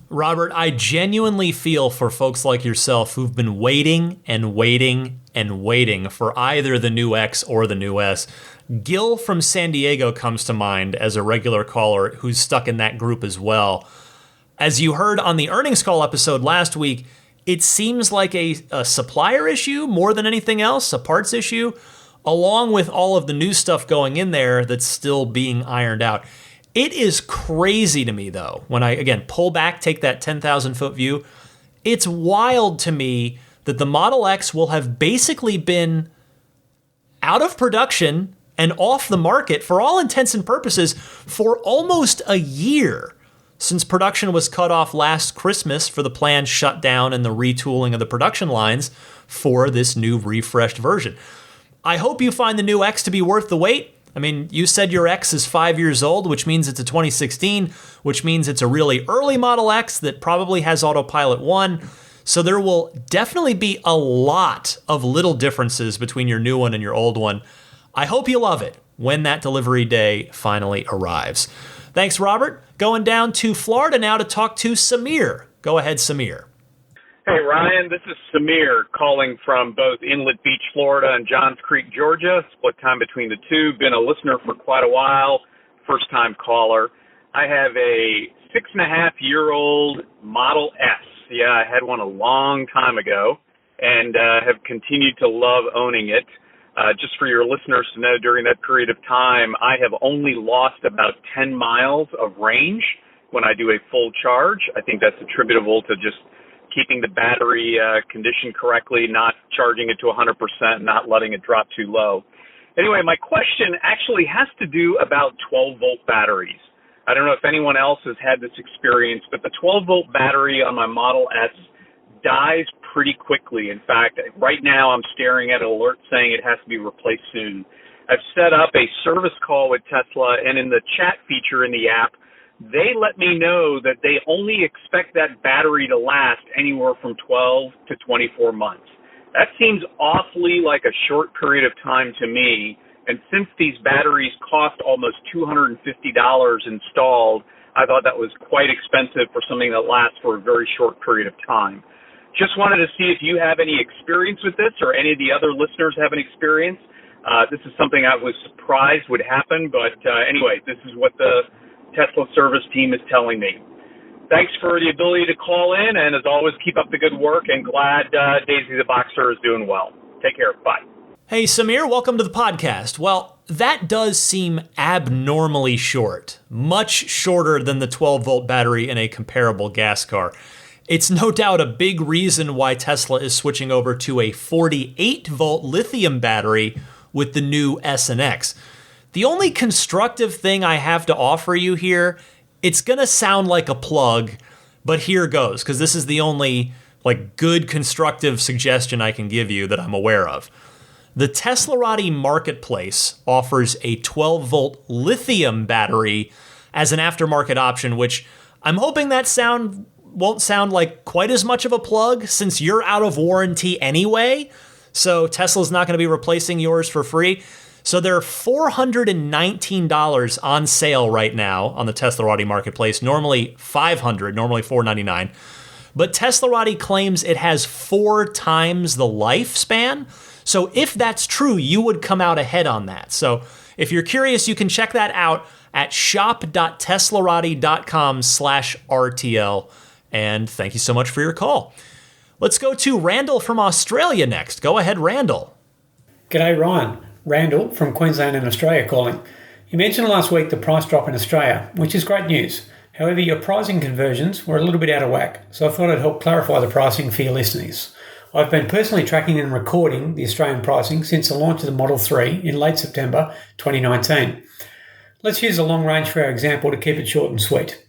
S1: Robert, I genuinely feel for folks like yourself who've been waiting and waiting and waiting for either the new X or the new S. Gil from San Diego comes to mind as a regular caller who's stuck in that group as well. As you heard on the earnings call episode last week, it seems like a supplier issue more than anything else, a parts issue, along with all of the new stuff going in there that's still being ironed out. It is crazy to me, though, when I, again, pull back, take that 10,000-foot view. It's wild to me that the Model X will have basically been out of production and off the market for all intents and purposes for almost a year, since production was cut off last Christmas for the planned shutdown and the retooling of the production lines for this new refreshed version. I hope you find the new X to be worth the wait. I mean, you said your X is 5 years old, which means it's a 2016, which means it's a really early Model X that probably has Autopilot 1. So there will definitely be a lot of little differences between your new one and your old one. I hope you love it when that delivery day finally arrives. Thanks, Robert. Going down to Florida now to talk to Samir. Go ahead, Samir.
S9: Hey, Ryan, this is Samir calling from both Inlet Beach, Florida and Johns Creek, Georgia. Split time between the two. Been a listener for quite a while. First-time caller. I have a 6.5-year-old Model S. Yeah, I had one a long time ago and have continued to love owning it. Just for your listeners to know, during that period of time, I have only lost about 10 miles of range when I do a full charge. I think that's attributable to just keeping the battery conditioned correctly, not charging it to 100%, not letting it drop too low. Anyway, my question actually has to do about 12-volt batteries. I don't know if anyone else has had this experience, but the 12-volt battery on my Model S dies pretty quickly. In fact, right now I'm staring at an alert saying it has to be replaced soon. I've set up a service call with Tesla, and in the chat feature in the app, they let me know that they only expect that battery to last anywhere from 12 to 24 months. That seems awfully like a short period of time to me, and since these batteries cost almost $250 installed, I thought that was quite expensive for something that lasts for a very short period of time. Just wanted to see if you have any experience with this or any of the other listeners have an experience. This is something I was surprised would happen, but anyway, this is what the Tesla service team is telling me. Thanks for the ability to call in, and as always, keep up the good work, and glad Daisy the Boxer is doing well. Take care. Bye.
S1: Hey, Samir, welcome to the podcast. Well, that does seem abnormally short, much shorter than the 12-volt battery in a comparable gas car. It's no doubt a big reason why Tesla is switching over to a 48-volt lithium battery with the new S and X. The only constructive thing I have to offer you here, it's going to sound like a plug, but here goes, because this is the only good constructive suggestion I can give you that I'm aware of. The Teslarati marketplace offers a 12-volt lithium battery as an aftermarket option, which I'm hoping that won't sound like quite as much of a plug since you're out of warranty anyway. So Tesla's not going to be replacing yours for free. So they're $419 on sale right now on the Teslarati marketplace. Normally $500, normally $499. But Teslarati claims it has 4 times the lifespan. So if that's true, you would come out ahead on that. So if you're curious, you can check that out at shop.teslarati.com/RTL. And thank you so much for your call. Let's go to Randall from Australia next. Go ahead, Randall.
S10: G'day, Ryan. Randall from Queensland and Australia calling. You mentioned last week the price drop in Australia, which is great news. However, your pricing conversions were a little bit out of whack, so I thought I'd help clarify the pricing for your listeners. I've been personally tracking and recording the Australian pricing since the launch of the Model 3 in late September 2019. Let's use the long range for our example to keep it short and sweet.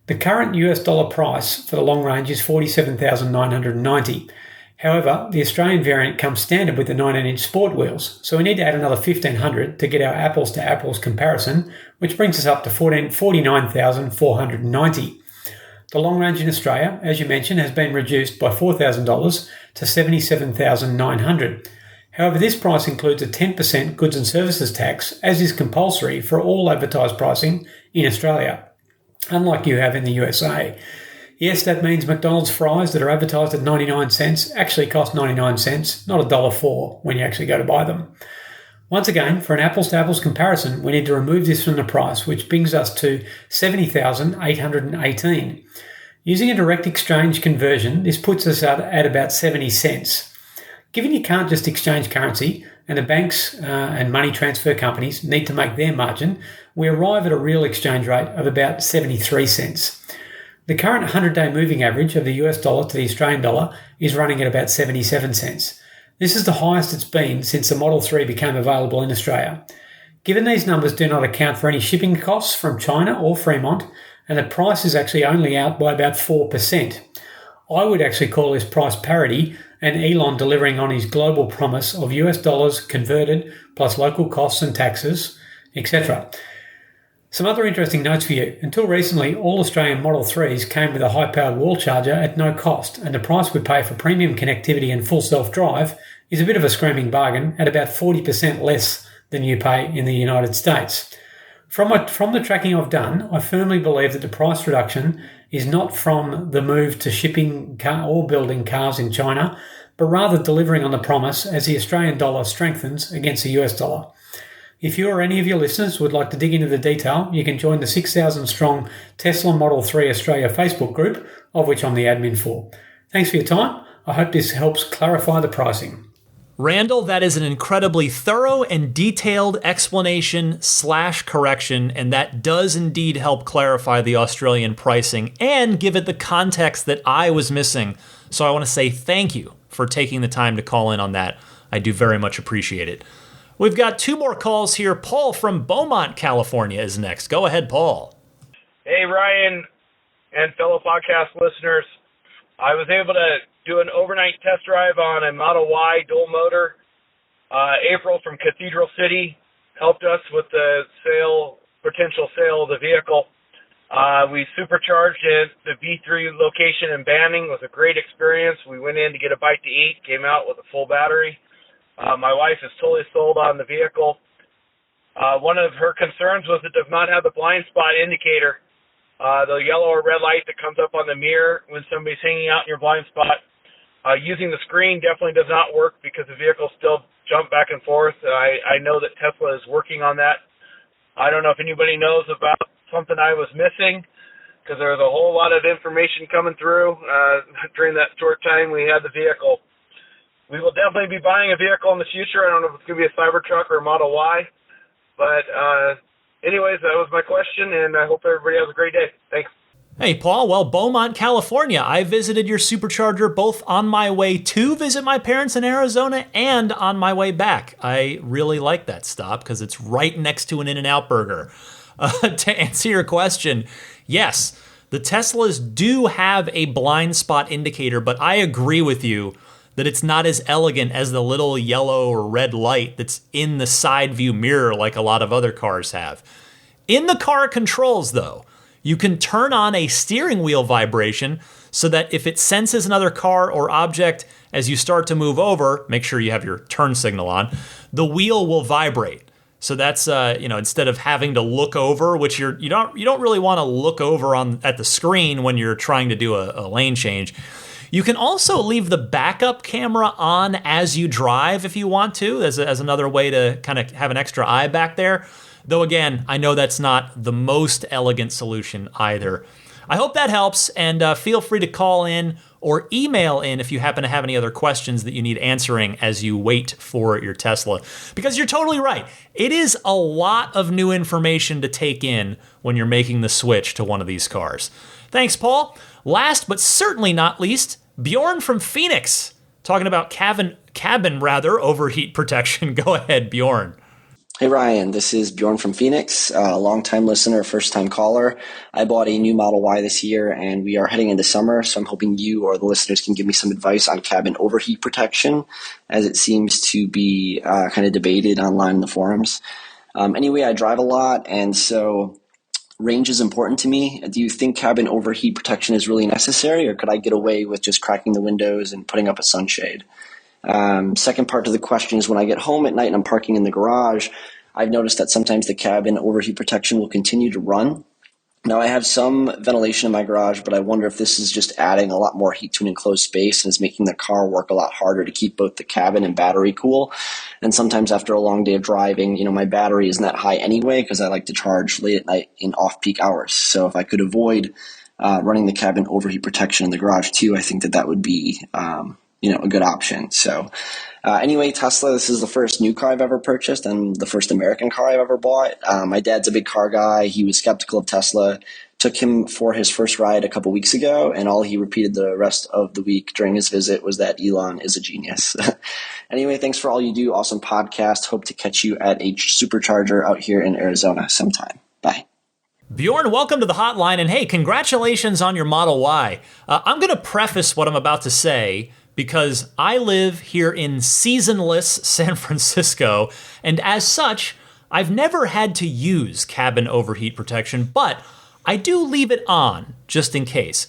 S10: The current US dollar price for the long range is $47,990. However, the Australian variant comes standard with the 19-inch sport wheels, so we need to add another $1,500 to get our apples-to-apples comparison, which brings us up to $49,490. The long range in Australia, as you mentioned, has been reduced by $4,000 to $77,900. However, this price includes a 10% goods and services tax, as is compulsory for all advertised pricing in Australia, unlike you have in the USA. Yes, that means McDonald's fries that are advertised at 99 cents actually cost 99 cents, not $1.04 when you actually go to buy them. Once again, for an apples-to-apples comparison, we need to remove this from the price, which brings us to $70,818. Using a direct exchange conversion, this puts us at about 70 cents. Given you can't just exchange currency, and the banks and money transfer companies need to make their margin, we arrive at a real exchange rate of about 73 cents. The current 100-day moving average of the US dollar to the Australian dollar is running at about 77 cents. This is the highest it's been since the Model 3 became available in Australia. Given these numbers do not account for any shipping costs from China or Fremont, and the price is actually only out by about 4%, I would actually call this price parity and Elon delivering on his global promise of US dollars converted plus local costs and taxes, etc. Some other interesting notes for you. Until recently, all Australian Model 3s came with a high-powered wall charger at no cost, and the price we pay for premium connectivity and full self-drive is a bit of a screaming bargain at about 40% less than you pay in the United States. From the tracking I've done, I firmly believe that the price reduction is not from the move to shipping or building cars in China, but rather delivering on the promise as the Australian dollar strengthens against the US dollar. If you or any of your listeners would like to dig into the detail, you can join the 6,000-strong Tesla Model 3 Australia Facebook group, of which I'm the admin for. Thanks for your time. I hope this helps clarify the pricing.
S1: Randall, that is an incredibly thorough and detailed explanation/correction, and that does indeed help clarify the Australian pricing and give it the context that I was missing. So I want to say thank you for taking the time to call in on that. I do very much appreciate it. We've got 2 more calls here. Paul from Beaumont, California is next. Go ahead, Paul.
S11: Hey, Ryan and fellow podcast listeners. I was able to do an overnight test drive on a Model Y dual motor. April from Cathedral City helped us with the potential sale of the vehicle. We supercharged at the V3 location in Banning. It was a great experience. We went in to get a bite to eat, came out with a full battery. My wife is totally sold on the vehicle. One of her concerns was it does not have the blind spot indicator. the yellow or red light that comes up on the mirror when somebody's hanging out in your blind spot. Using the screen definitely does not work because the vehicles still jump back and forth. I know that Tesla is working on that. I don't know if anybody knows about something I was missing, because there was a whole lot of information coming through during that short time we had the vehicle. We will definitely be buying a vehicle in the future. I don't know if it's going to be a Cybertruck or a Model Y. But anyways, that was my question, and I hope everybody has a great day. Thanks.
S1: Hey, Paul. Well, Beaumont, California. I visited your Supercharger both on my way to visit my parents in Arizona and on my way back. I really like that stop because it's right next to an In-N-Out burger. To answer your question, yes, the Teslas do have a blind spot indicator, but I agree with you that it's not as elegant as the little yellow or red light that's in the side view mirror like a lot of other cars have. In the car controls, though, you can turn on a steering wheel vibration so that if it senses another car or object as you start to move over, make sure you have your turn signal on, the wheel will vibrate. So that's instead of having to look over, which you don't really want to look over at the screen when you're trying to do a lane change. You can also leave the backup camera on as you drive if you want to, as another way to kind of have an extra eye back there. Though again, I know that's not the most elegant solution either. I hope that helps, and feel free to call in or email in if you happen to have any other questions that you need answering as you wait for your Tesla. Because you're totally right. It is a lot of new information to take in when you're making the switch to one of these cars. Thanks, Paul. Last but certainly not least, Bjorn from Phoenix, talking about cabin overheat protection. Go ahead, Bjorn.
S12: Hey Ryan, this is Bjorn from Phoenix, a longtime listener, first-time caller. I bought a new Model Y this year, and we are heading into summer, so I'm hoping you or the listeners can give me some advice on cabin overheat protection, as it seems to be kind of debated online in the forums. Anyway, I drive a lot, and so range is important to me. Do you think cabin overheat protection is really necessary, or could I get away with just cracking the windows and putting up a sunshade? Second part to the question is when I get home at night and I'm parking in the garage, I've noticed that sometimes the cabin overheat protection will continue to run. Now I have some ventilation in my garage, but I wonder if this is just adding a lot more heat to an enclosed space and is making the car work a lot harder to keep both the cabin and battery cool. And sometimes after a long day of driving, my battery isn't that high anyway because I like to charge late at night in off-peak hours. So if I could avoid running the cabin overheat protection in the garage too, I think that would be a good option. So anyway, Tesla, this is the first new car I've ever purchased and the first American car I've ever bought. My dad's a big car guy. He was skeptical of Tesla. Took him for his first ride a couple weeks ago, and all he repeated the rest of the week during his visit was that Elon is a genius. Anyway, thanks for all you do. Awesome podcast. Hope to catch you at a Supercharger out here in Arizona sometime. Bye.
S1: Bjorn, welcome to the hotline, and hey, congratulations on your Model Y. I'm going to preface what I'm about to say because I live here in seasonless San Francisco, and as such, I've never had to use cabin overheat protection, but I do leave it on just in case.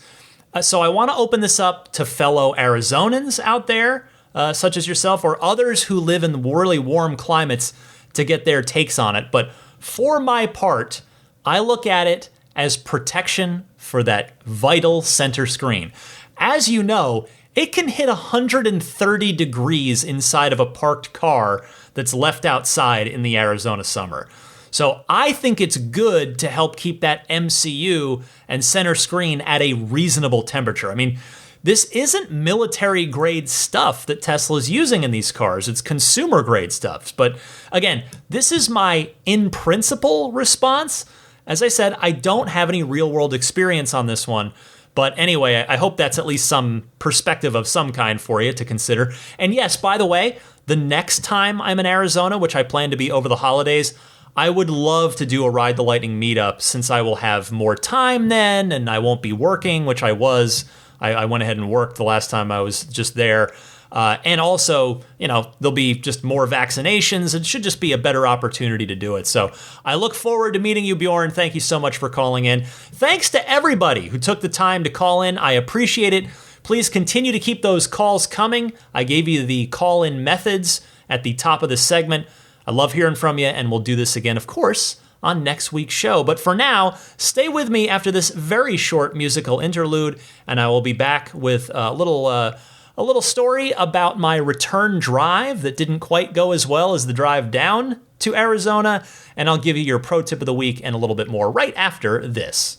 S1: So I want to open this up to fellow Arizonans out there, such as yourself, or others who live in really warm climates to get their takes on it. But for my part, I look at it as protection for that vital center screen. As you know, it can hit 130 degrees inside of a parked car that's left outside in the Arizona summer. So I think it's good to help keep that MCU and center screen at a reasonable temperature. I mean, this isn't military grade stuff that Tesla's using in these cars. It's consumer grade stuff. But again, this is my in principle response. As I said, I don't have any real world experience on this one. But anyway, I hope that's at least some perspective of some kind for you to consider. And yes, by the way, the next time I'm in Arizona, which I plan to be over the holidays, I would love to do a Ride the Lightning meetup since I will have more time then and I won't be working, which I was. I went ahead and worked the last time I was just there. And also, there'll be just more vaccinations. It should just be a better opportunity to do it. So I look forward to meeting you, Bjorn. Thank you so much for calling in. Thanks to everybody who took the time to call in. I appreciate it. Please continue to keep those calls coming. I gave you the call-in methods at the top of the segment. I love hearing from you, and we'll do this again, of course, on next week's show. But for now, stay with me after this very short musical interlude, and I will be back with a little story about my return drive that didn't quite go as well as the drive down to Arizona, and I'll give you your pro tip of the week and a little bit more right after this.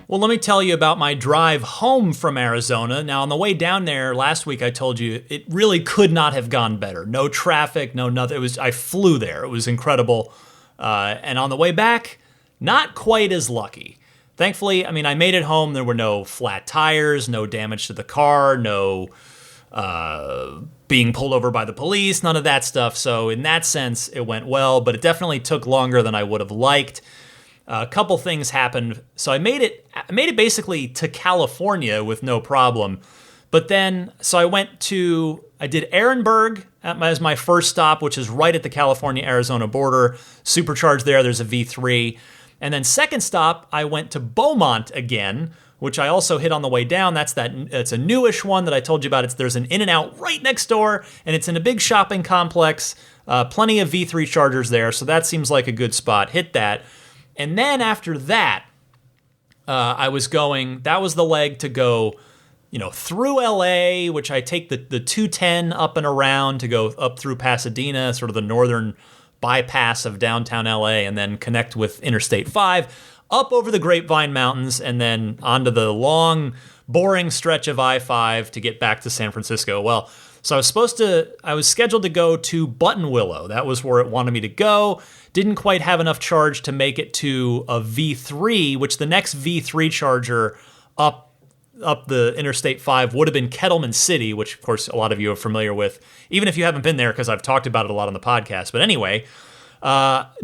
S1: Well, let me tell you about my drive home from Arizona. Now, on the way down there last week, I told you it really could not have gone better. No traffic, no nothing. I flew there. It was incredible. And on the way back, not quite as lucky. Thankfully, I made it home. There were no flat tires, no damage to the car, no being pulled over by the police, none of that stuff. So in that sense, it went well, but it definitely took longer than I would have liked. A couple things happened. So I made it basically to California with no problem. But then, so I did Ehrenberg as my first stop, which is right at the California-Arizona border. Supercharged there, there's a V3. And then second stop, I went to Beaumont again, which I also hit on the way down. It's a newish one that I told you about. There's an In-N-Out right next door, and it's in a big shopping complex. Plenty of V3 chargers there, so that seems like a good spot. Hit that. And then after that, that was the leg to go, through LA, which I take the 210 up and around to go up through Pasadena, sort of the northern bypass of downtown LA, and then connect with Interstate 5, up over the Grapevine Mountains, and then onto the long, boring stretch of I-5 to get back to San Francisco. Well, so I was scheduled to go to Buttonwillow. That was where it wanted me to go. Didn't quite have enough charge to make it to a V3, which the next V3 charger up the Interstate 5 would have been Kettleman City, which of course a lot of you are familiar with, even if you haven't been there because I've talked about it a lot on the podcast. But anyway,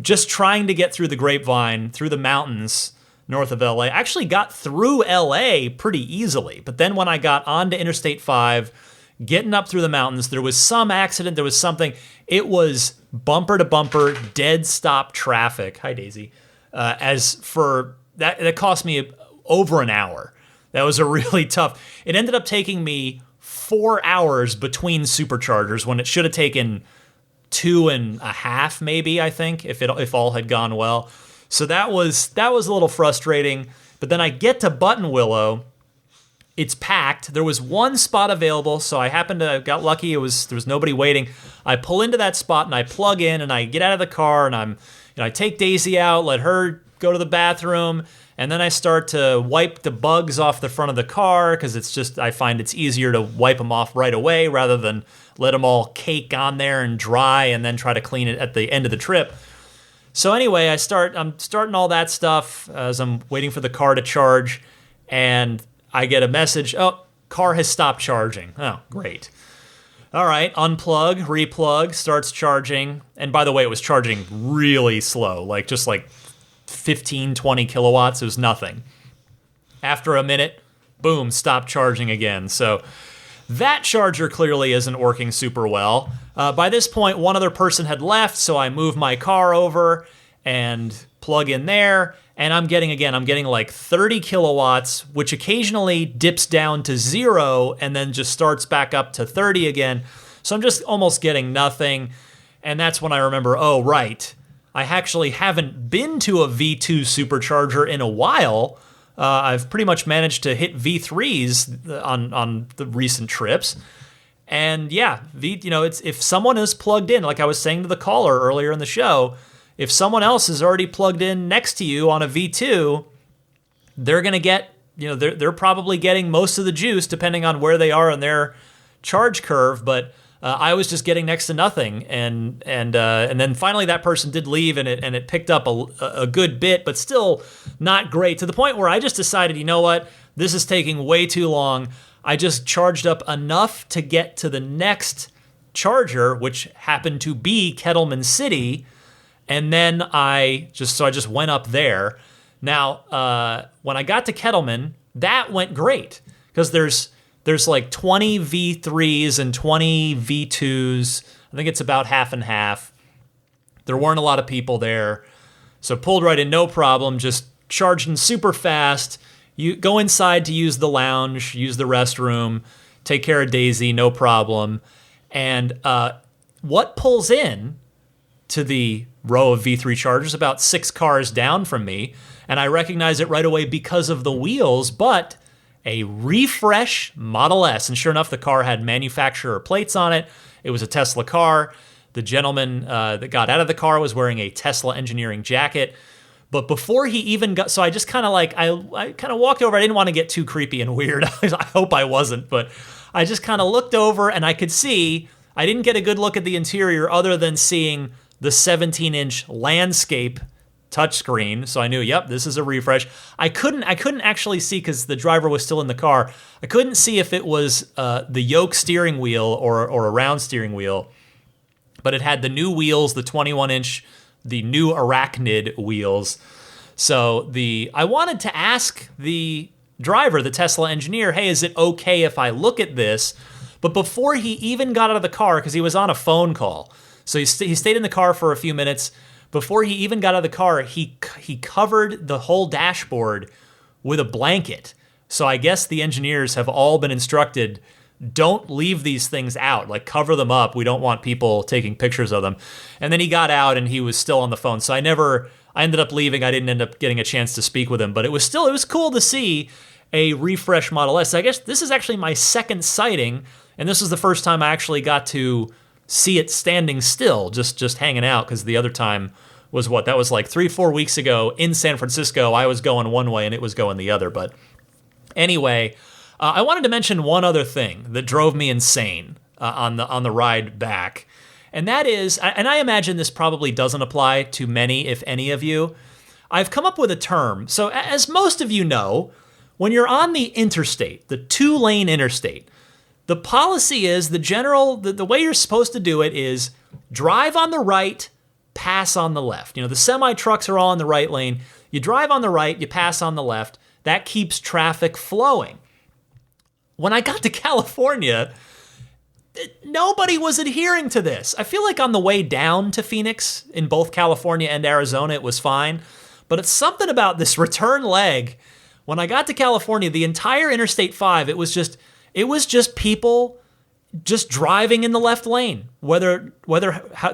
S1: just trying to get through the Grapevine, through the mountains north of LA. I actually got through LA pretty easily, but then when I got onto Interstate 5, getting up through the mountains, there was some accident, there was something. It was bumper to bumper, dead stop traffic. Hi, Daisy. As for that, that cost me over an hour. That was a really tough. It ended up taking me 4 hours between superchargers when it should have taken 2.5, maybe, I think, if all had gone well. So that was a little frustrating. But then I get to Buttonwillow. It's packed. There was one spot available, so I got lucky. There was nobody waiting. I pull into that spot and I plug in and I get out of the car and I take Daisy out, let her go to the bathroom, and then I start to wipe the bugs off the front of the car because I find it's easier to wipe them off right away rather than let them all cake on there and dry and then try to clean it at the end of the trip. So anyway, I'm starting all that stuff as I'm waiting for the car to charge, and I get a message, car has stopped charging. Oh, great. All right, unplug, replug, starts charging. And by the way, it was charging really slow, just 15, 20 kilowatts. It was nothing. After a minute, boom, stopped charging again. So that charger clearly isn't working super well. By this point, one other person had left, so I move my car over and plug in there. And I'm getting 30 kilowatts, which occasionally dips down to 0 and then just starts back up to 30 again. So I'm just almost getting nothing. And that's when I remember, oh, right, I actually haven't been to a V2 supercharger in a while. I've pretty much managed to hit V3s on the recent trips. And yeah, it's if someone is plugged in, like I was saying to the caller earlier in the show, if someone else is already plugged in next to you on a V2, they're going to get, they're probably getting most of the juice depending on where they are in their charge curve. But I was just getting next to nothing, and then finally that person did leave, and it picked up a good bit, but still not great, to the point where I just decided, you know what, this is taking way too long. I just charged up enough to get to the next charger, which happened to be Kettleman City. And then I just went up there. Now, when I got to Kettleman, that went great because there's 20 V3s and 20 V2s. I think it's about half and half. There weren't a lot of people there. So pulled right in, no problem, just charging super fast. You go inside to use the lounge, use the restroom, take care of Daisy, no problem. And what pulls in to the row of V3 Chargers about 6 cars down from me, and I recognize it right away because of the wheels, but a refresh Model S. And sure enough, the car had manufacturer plates on it. It was a Tesla car. The gentleman that got out of the car was wearing a Tesla engineering jacket. But before he even got, so I just kind of like, I kind of walked over. I didn't want to get too creepy and weird. I hope I wasn't, but I just kind of looked over and I could see, I didn't get a good look at the interior other than seeing the 17-inch landscape touchscreen. So I knew, yep, this is a refresh. I couldn't actually see because the driver was still in the car. I couldn't see if it was the yoke steering wheel or a round steering wheel, but it had the new wheels, the 21-inch, the new Arachnid wheels. So I wanted to ask the driver, the Tesla engineer, hey, is it okay if I look at this? But before he even got out of the car, because he was on a phone call, so he stayed in the car for a few minutes. Before he even got out of the car, he covered the whole dashboard with a blanket. So I guess the engineers have all been instructed, don't leave these things out, like cover them up. We don't want people taking pictures of them. And then he got out and he was still on the phone. So I ended up leaving. I didn't end up getting a chance to speak with him, but it was cool to see a refresh Model S. I guess this is actually my second sighting, and this was the first time I actually got to see it standing still, just hanging out, because the other time was that was like 3-4 weeks ago in San Francisco. I was going one way and it was going the other. But anyway, I wanted to mention one other thing that drove me insane on the ride back, and that is, and I imagine this probably doesn't apply to many, if any of you. I've come up with a term. So as most of you know, when you're on the interstate, the 2-lane interstate, the policy is the way you're supposed to do it is drive on the right, pass on the left. You know, the semi trucks are all in the right lane. You drive on the right, you pass on the left. That keeps traffic flowing. When I got to California, nobody was adhering to this. I feel like on the way down to Phoenix, in both California and Arizona, it was fine. But it's something about this return leg. When I got to California, the entire Interstate 5, it was just people just driving in the left lane, whether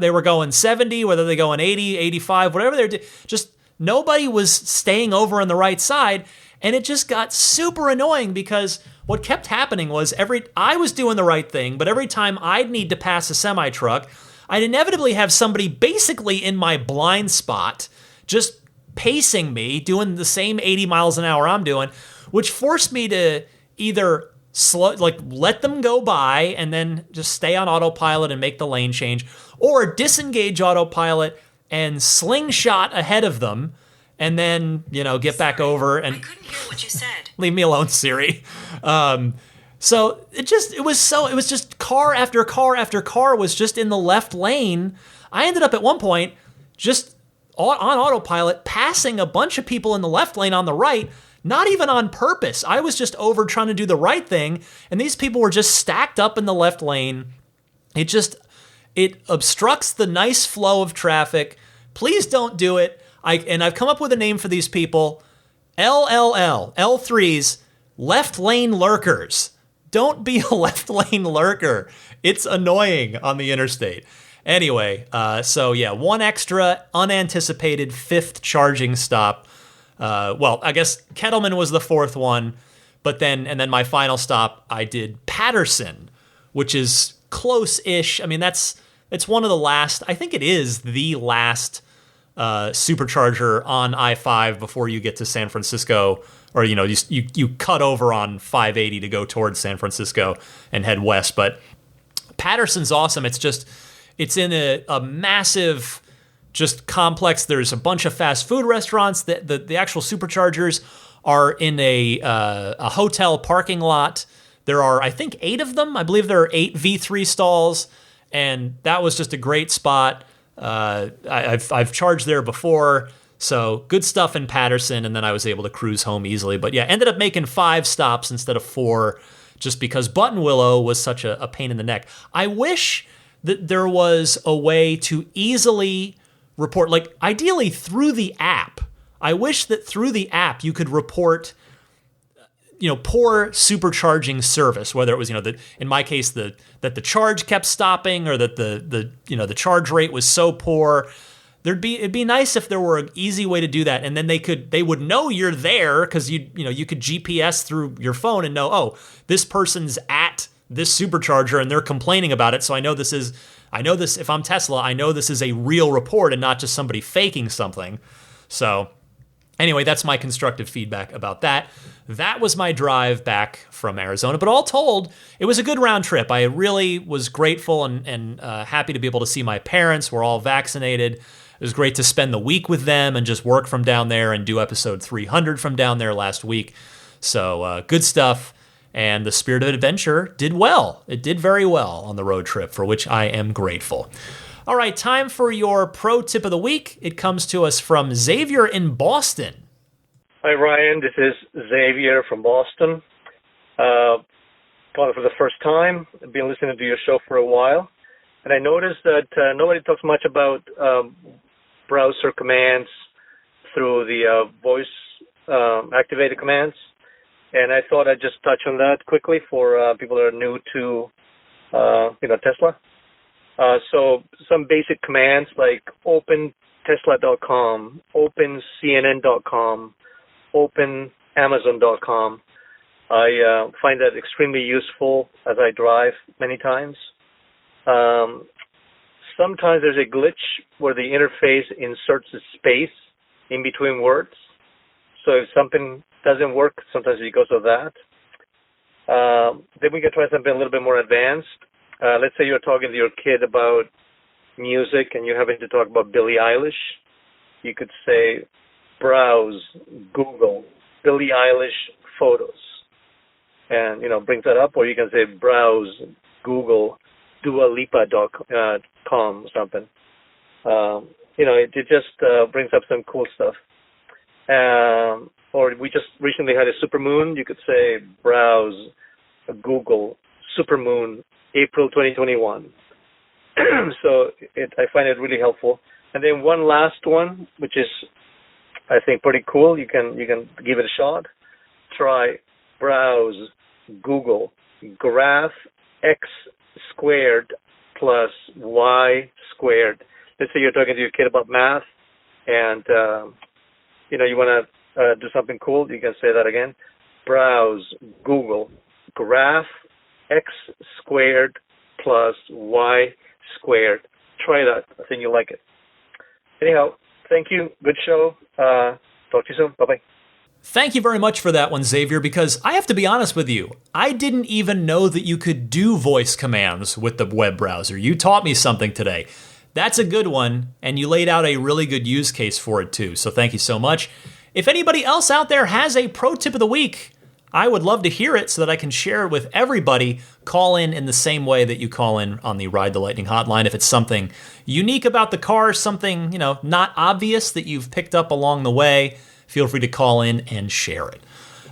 S1: they were going 70, whether they going 80, 85, whatever they're doing. Just nobody was staying over on the right side, and it just got super annoying because what kept happening was I was doing the right thing, but every time I'd need to pass a semi-truck, I'd inevitably have somebody basically in my blind spot just pacing me, doing the same 80 miles an hour I'm doing, which forced me to either let them go by and then just stay on autopilot and make the lane change, or disengage autopilot and slingshot ahead of them and then, get back over and I couldn't hear what you said. Leave me alone, Siri. So it was just car after car after car was just in the left lane. I ended up at one point just on autopilot passing a bunch of people in the left lane on the right. Not even on purpose. I was just over trying to do the right thing, and these people were just stacked up in the left lane. It obstructs the nice flow of traffic. Please don't do it. I've come up with a name for these people. L3s, left lane lurkers. Don't be a left lane lurker. It's annoying on the interstate. Anyway, one extra unanticipated 5th charging stop. I guess Kettleman was the 4th one, and then my final stop, I did Patterson, which is close-ish. I mean, it's one of the last, I think it is the last supercharger on I-5 before you get to San Francisco, or, you cut over on 580 to go towards San Francisco and head west. But Patterson's awesome. It's in a massive just complex. There's a bunch of fast food restaurants. The actual superchargers are in a hotel parking lot. There are, I think, 8 of them. I believe there are 8 V3 stalls, and that was just a great spot. I've charged there before, so good stuff in Patterson, and then I was able to cruise home easily. But yeah, ended up making 5 stops instead of 4, just because Buttonwillow was such a pain in the neck. I wish that there was a way to easily report, like ideally through the app. I wish that through the app you could report poor supercharging service, whether it was, in my case, that the charge kept stopping, or that the charge rate was so poor. It'd be nice if there were an easy way to do that, and then they would know you're there, because you could GPS through your phone and know, oh, this person's at this supercharger and they're complaining about it. So I know this, if I'm Tesla, I know this is a real report and not just somebody faking something. So anyway, that's my constructive feedback about that. That was my drive back from Arizona. But all told, it was a good round trip. I really was grateful and happy to be able to see my parents. We're all vaccinated. It was great to spend the week with them and just work from down there and do episode 300 from down there last week. So good stuff. And the spirit of adventure did well. It did very well on the road trip, for which I am grateful. All right, time for your pro tip of the week. It comes to us from Xavier in Boston.
S13: Hi, Ryan. This is Xavier from Boston. Calling for the first time. I've been listening to your show for a while. And I noticed that nobody talks much about browser commands through the voice-activated commands. And I thought I'd just touch on that quickly for people that are new to, Tesla. So some basic commands like open Tesla.com, open CNN.com, open Amazon.com. I find that extremely useful as I drive many times. Sometimes there's a glitch where the interface inserts a space in between words. So if something doesn't work, sometimes it goes with that. Then we can try something a little bit more advanced. Let's say you're talking to your kid about music and you're having to talk about Billie Eilish. You could say, browse, Google, Billie Eilish photos. And, brings that up. Or you can say, browse, Google, dualipa.com or something. It just brings up some cool stuff. Or we just recently had a supermoon. You could say, browse, Google, supermoon, April 2021. So I find it really helpful. And then one last one, which is, I think, pretty cool. You can give it a shot. Try browse, Google, graph x squared plus y squared. Let's say you're talking to your kid about math, and you want to do something cool. You can say that again. Browse, Google, graph x squared plus y squared. Try that. I think you'll like it. Anyhow, thank you. Good show. Talk to you soon. Bye-bye.
S1: Thank you very much for that one, Xavier, because I have to be honest with you. I didn't even know that you could do voice commands with the web browser. You taught me something today. That's a good one, and you laid out a really good use case for it too, so thank you so much. If anybody else out there has a pro tip of the week, I would love to hear it so that I can share it with everybody. Call in the same way that you call in on the Ride the Lightning hotline. If it's something unique about the car, something, not obvious that you've picked up along the way, feel free to call in and share it.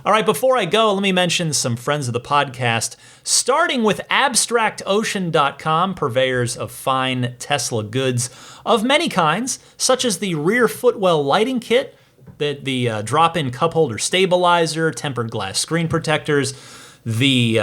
S1: All right, before I go, let me mention some friends of the podcast, starting with AbstractOcean.com, purveyors of fine Tesla goods of many kinds, such as the rear footwell lighting kit, the drop-in cup holder stabilizer, tempered glass screen protectors, the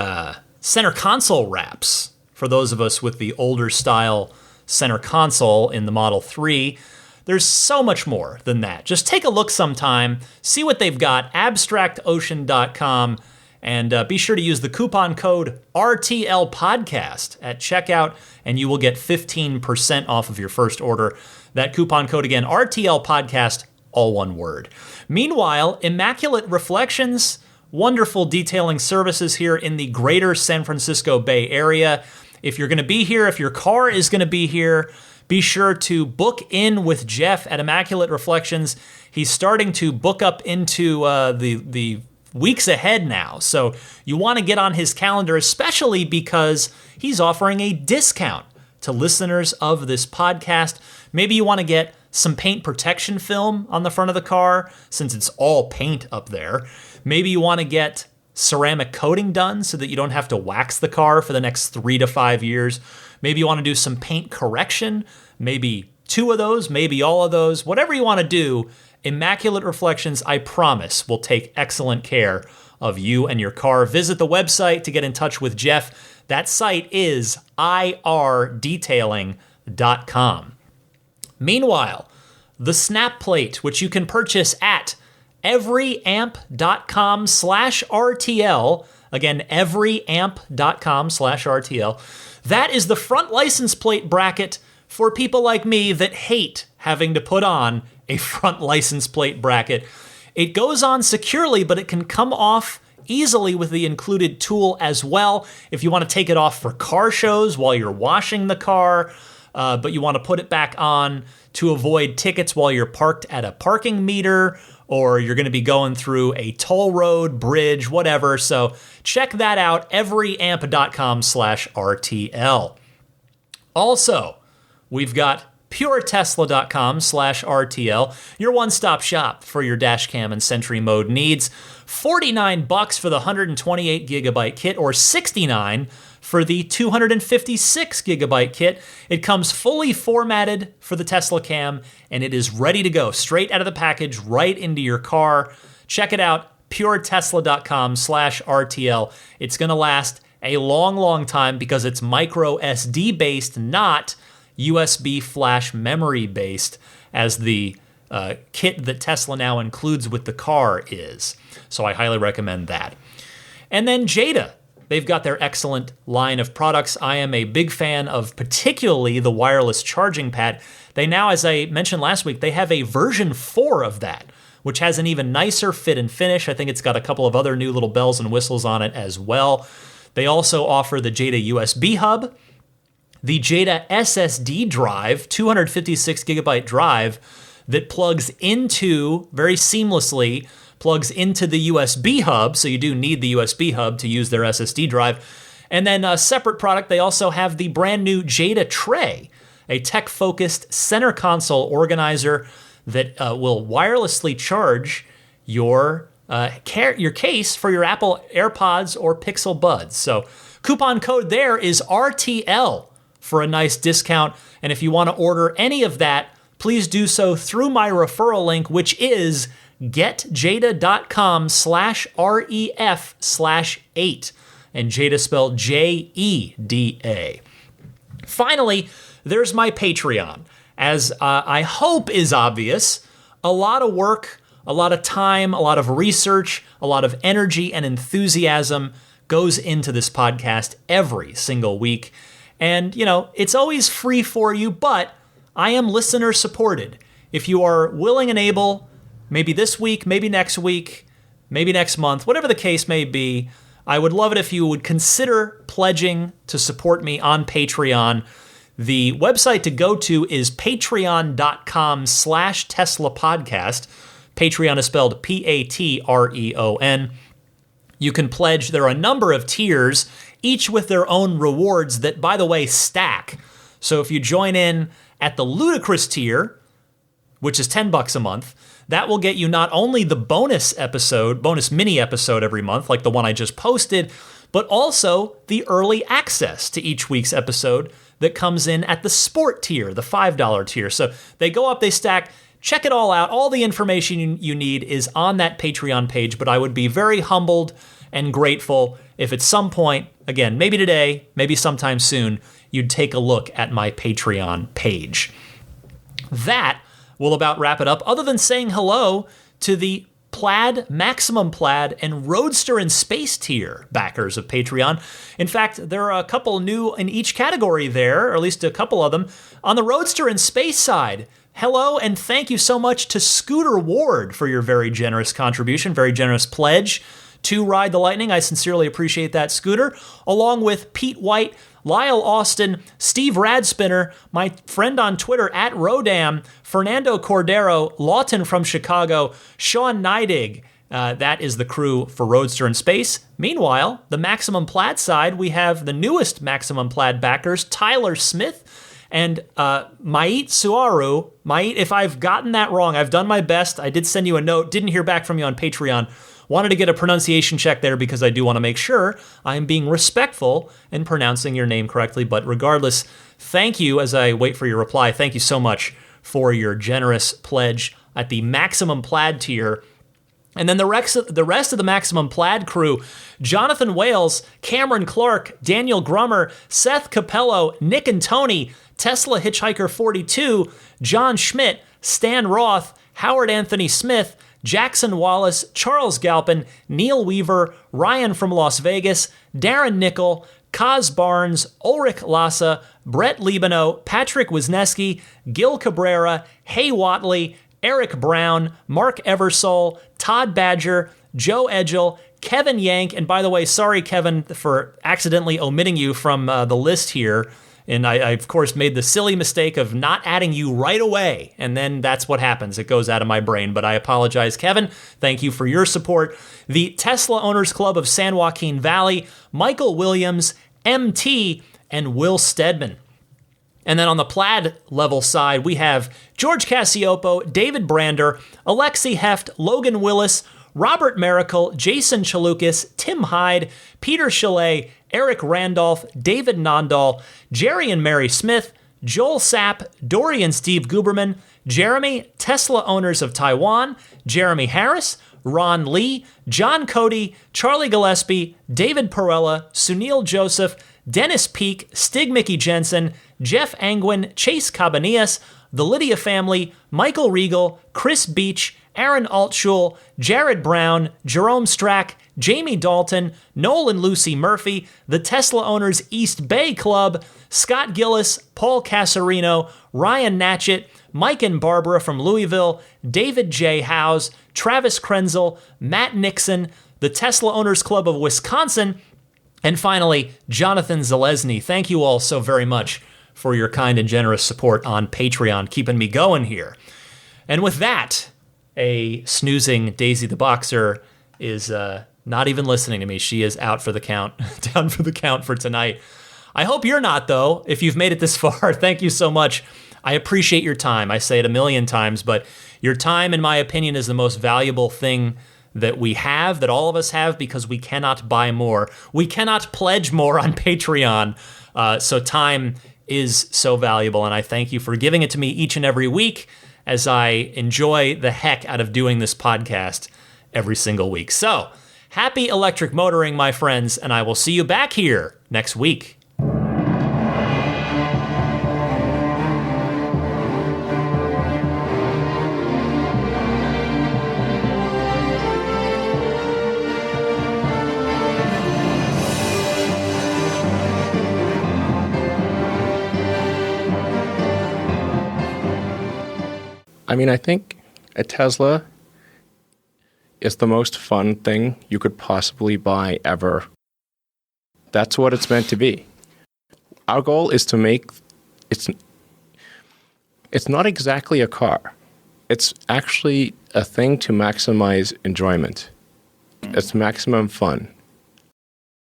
S1: center console wraps, for those of us with the older style center console in the Model 3. There's so much more than that. Just take a look sometime, see what they've got, abstractocean.com, and be sure to use the coupon code RTLPodcast at checkout, and you will get 15% off of your first order. That coupon code again, RTLPodcast, all one word. Meanwhile, Immaculate Reflections, wonderful detailing services here in the greater San Francisco Bay Area. If you're going to be here, if your car is going to be here, be sure to book in with Jeff at Immaculate Reflections. He's starting to book up into the weeks ahead now. So you want to get on his calendar, especially because he's offering a discount to listeners of this podcast. Maybe you want to get some paint protection film on the front of the car, since it's all paint up there. Maybe you want to get ceramic coating done so that you don't have to wax the car for the next 3 to 5 years. Maybe you want to do some paint correction, maybe 2 of those, maybe all of those. Whatever you want to do, Immaculate Reflections, I promise, will take excellent care of you and your car. Visit the website to get in touch with Jeff. That site is irdetailing.com. Meanwhile, the snap plate, which you can purchase at everyamp.com/RTL. Again, everyamp.com/RTL. That is the front license plate bracket for people like me that hate having to put on a front license plate bracket. It goes on securely, but it can come off easily with the included tool as well. If you want to take it off for car shows while you're washing the car, but you want to put it back on to avoid tickets while you're parked at a parking meter, or you're going to be going through a toll road, bridge, whatever. So check that out, everyamp.com/RTL. Also, we've got puretesla.com/RTL, your one-stop shop for your dash cam and Sentry mode needs. $49 for the 128 gigabyte kit, or $69 for the 256 gigabyte kit. It comes fully formatted for the Tesla Cam, and it is ready to go straight out of the package, right into your car. Check it out, puretesla.com/RTL. It's going to last a long, long time because it's micro SD based, not USB flash memory based, as the kit that Tesla now includes with the car is. So I highly recommend that. And then Jada. They've got their excellent line of products. I am a big fan of particularly the wireless charging pad. They now, as I mentioned last week, they have a version 4 of that, which has an even nicer fit and finish. I think it's got a couple of other new little bells and whistles on it as well. They also offer the Jada USB hub, the Jada SSD drive, 256 gigabyte drive that plugs into, very seamlessly, plugs into the USB hub, so you do need the USB hub to use their SSD drive. And then a separate product, they also have the brand new Jada Tray, a tech-focused center console organizer that will wirelessly charge your case for your Apple AirPods or Pixel Buds. So coupon code there is RTL for a nice discount. And if you want to order any of that, please do so through my referral link, which is getjada.com/ref/8. And Jada spelled JEDA. Finally, there's my Patreon. As I hope is obvious, a lot of work, a lot of time, a lot of research, a lot of energy and enthusiasm goes into this podcast every single week. And, you know, it's always free for you, but I am listener supported. If you are willing and able, maybe this week, maybe next week, maybe next month, whatever the case may be, I would love it if you would consider pledging to support me on Patreon. The website to go to is patreon.com/Tesla podcast. Patreon is spelled Patreon. You can pledge. There are a number of tiers, each with their own rewards that, by the way, stack. So if you join in at the ludicrous tier, which is $10 a month, that will get you not only the bonus mini episode every month, like the one I just posted, but also the early access to each week's episode that comes in at the sport tier, the $5 tier. So they go up, they stack. Check it all out. All the information you need is on that Patreon page, but I would be very humbled and grateful if at some point, again, maybe today, maybe sometime soon, you'd take a look at my Patreon page. That will about wrap it up, other than saying hello to the Plaid, Maximum Plaid, and Roadster and Space tier backers of Patreon. In fact, there are a couple new in each category there, or at least a couple of them. On the Roadster and Space side, hello and thank you so much to Scooter Ward for your very generous contribution, very generous pledge to Ride the Lightning. I sincerely appreciate that, Scooter, along with Pete White, Lyle Austin, Steve Radspinner, my friend on Twitter at Rodam, Fernando Cordero, Lawton from Chicago, Sean Neidig. That is the crew for Roadster and Space. Meanwhile, the Maximum Plaid side, we have the newest Maximum Plaid backers, Tyler Smith and Mait Suaru. Mait, if I've gotten that wrong, I've done my best. I did send you a note, didn't hear back from you on Patreon. Wanted to get a pronunciation check there because I do want to make sure I'm being respectful and pronouncing your name correctly. But regardless, thank you as I wait for your reply. Thank you so much for your generous pledge at the Maximum Plaid tier. And then the rest of the Maximum Plaid crew: Jonathan Wales, Cameron Clark, Daniel Grummer, Seth Capello, Nick and Tony, Tesla Hitchhiker 42, John Schmidt, Stan Roth, Howard Anthony Smith, Jackson Wallace, Charles Galpin, Neil Weaver, Ryan from Las Vegas, Darren Nickel, Kaz Barnes, Ulrich Lassa, Brett Libano, Patrick Wisniewski, Gil Cabrera, Hay Watley, Eric Brown, Mark Eversole, Todd Badger, Joe Edgel, Kevin Yank, and by the way, sorry, Kevin, for accidentally omitting you from the list here. And I, of course, made the silly mistake of not adding you right away. And then that's what happens. It goes out of my brain. But I apologize, Kevin. Thank you for your support. The Tesla Owners Club of San Joaquin Valley, Michael Williams, MT, and Will Stedman. And then on the Plaid level side, we have George Cassiopo, David Brander, Alexi Heft, Logan Willis, Robert Miracle, Jason Chalukas, Tim Hyde, Peter Chalet, Eric Randolph, David Nondahl, Jerry and Mary Smith, Joel Sapp, Dory and Steve Guberman, Jeremy, Tesla Owners of Taiwan, Jeremy Harris, Ron Lee, John Cody, Charlie Gillespie, David Perella, Sunil Joseph, Dennis Peak, Stig Mickey Jensen, Jeff Angwin, Chase Cabanillas, the Lydia family, Michael Regal, Chris Beach, Aaron Altschul, Jared Brown, Jerome Strack, Jamie Dalton, Noel and Lucy Murphy, the Tesla Owners East Bay Club, Scott Gillis, Paul Casarino, Ryan Natchett, Mike and Barbara from Louisville, David J. Howes, Travis Krenzel, Matt Nixon, the Tesla Owners Club of Wisconsin, and finally, Jonathan Zalesny. Thank you all so very much for your kind and generous support on Patreon, keeping me going here. And with that, a snoozing Daisy the Boxer is not even listening to me. She is out for the count, down for the count for tonight. I hope you're not, though. If you've made it this far, thank you so much. I appreciate your time. I say it a million times, but your time, in my opinion, is the most valuable thing that we have, that all of us have, because we cannot buy more. We cannot pledge more on Patreon. So time is so valuable, and I thank you for giving it to me each and every week as I enjoy the heck out of doing this podcast every single week. So, happy electric motoring, my friends, and I will see you back here next week.
S14: I mean, I think a Tesla is the most fun thing you could possibly buy ever. That's what it's meant to be. Our goal is to make it's not exactly a car. It's actually a thing to maximize enjoyment. It's maximum fun.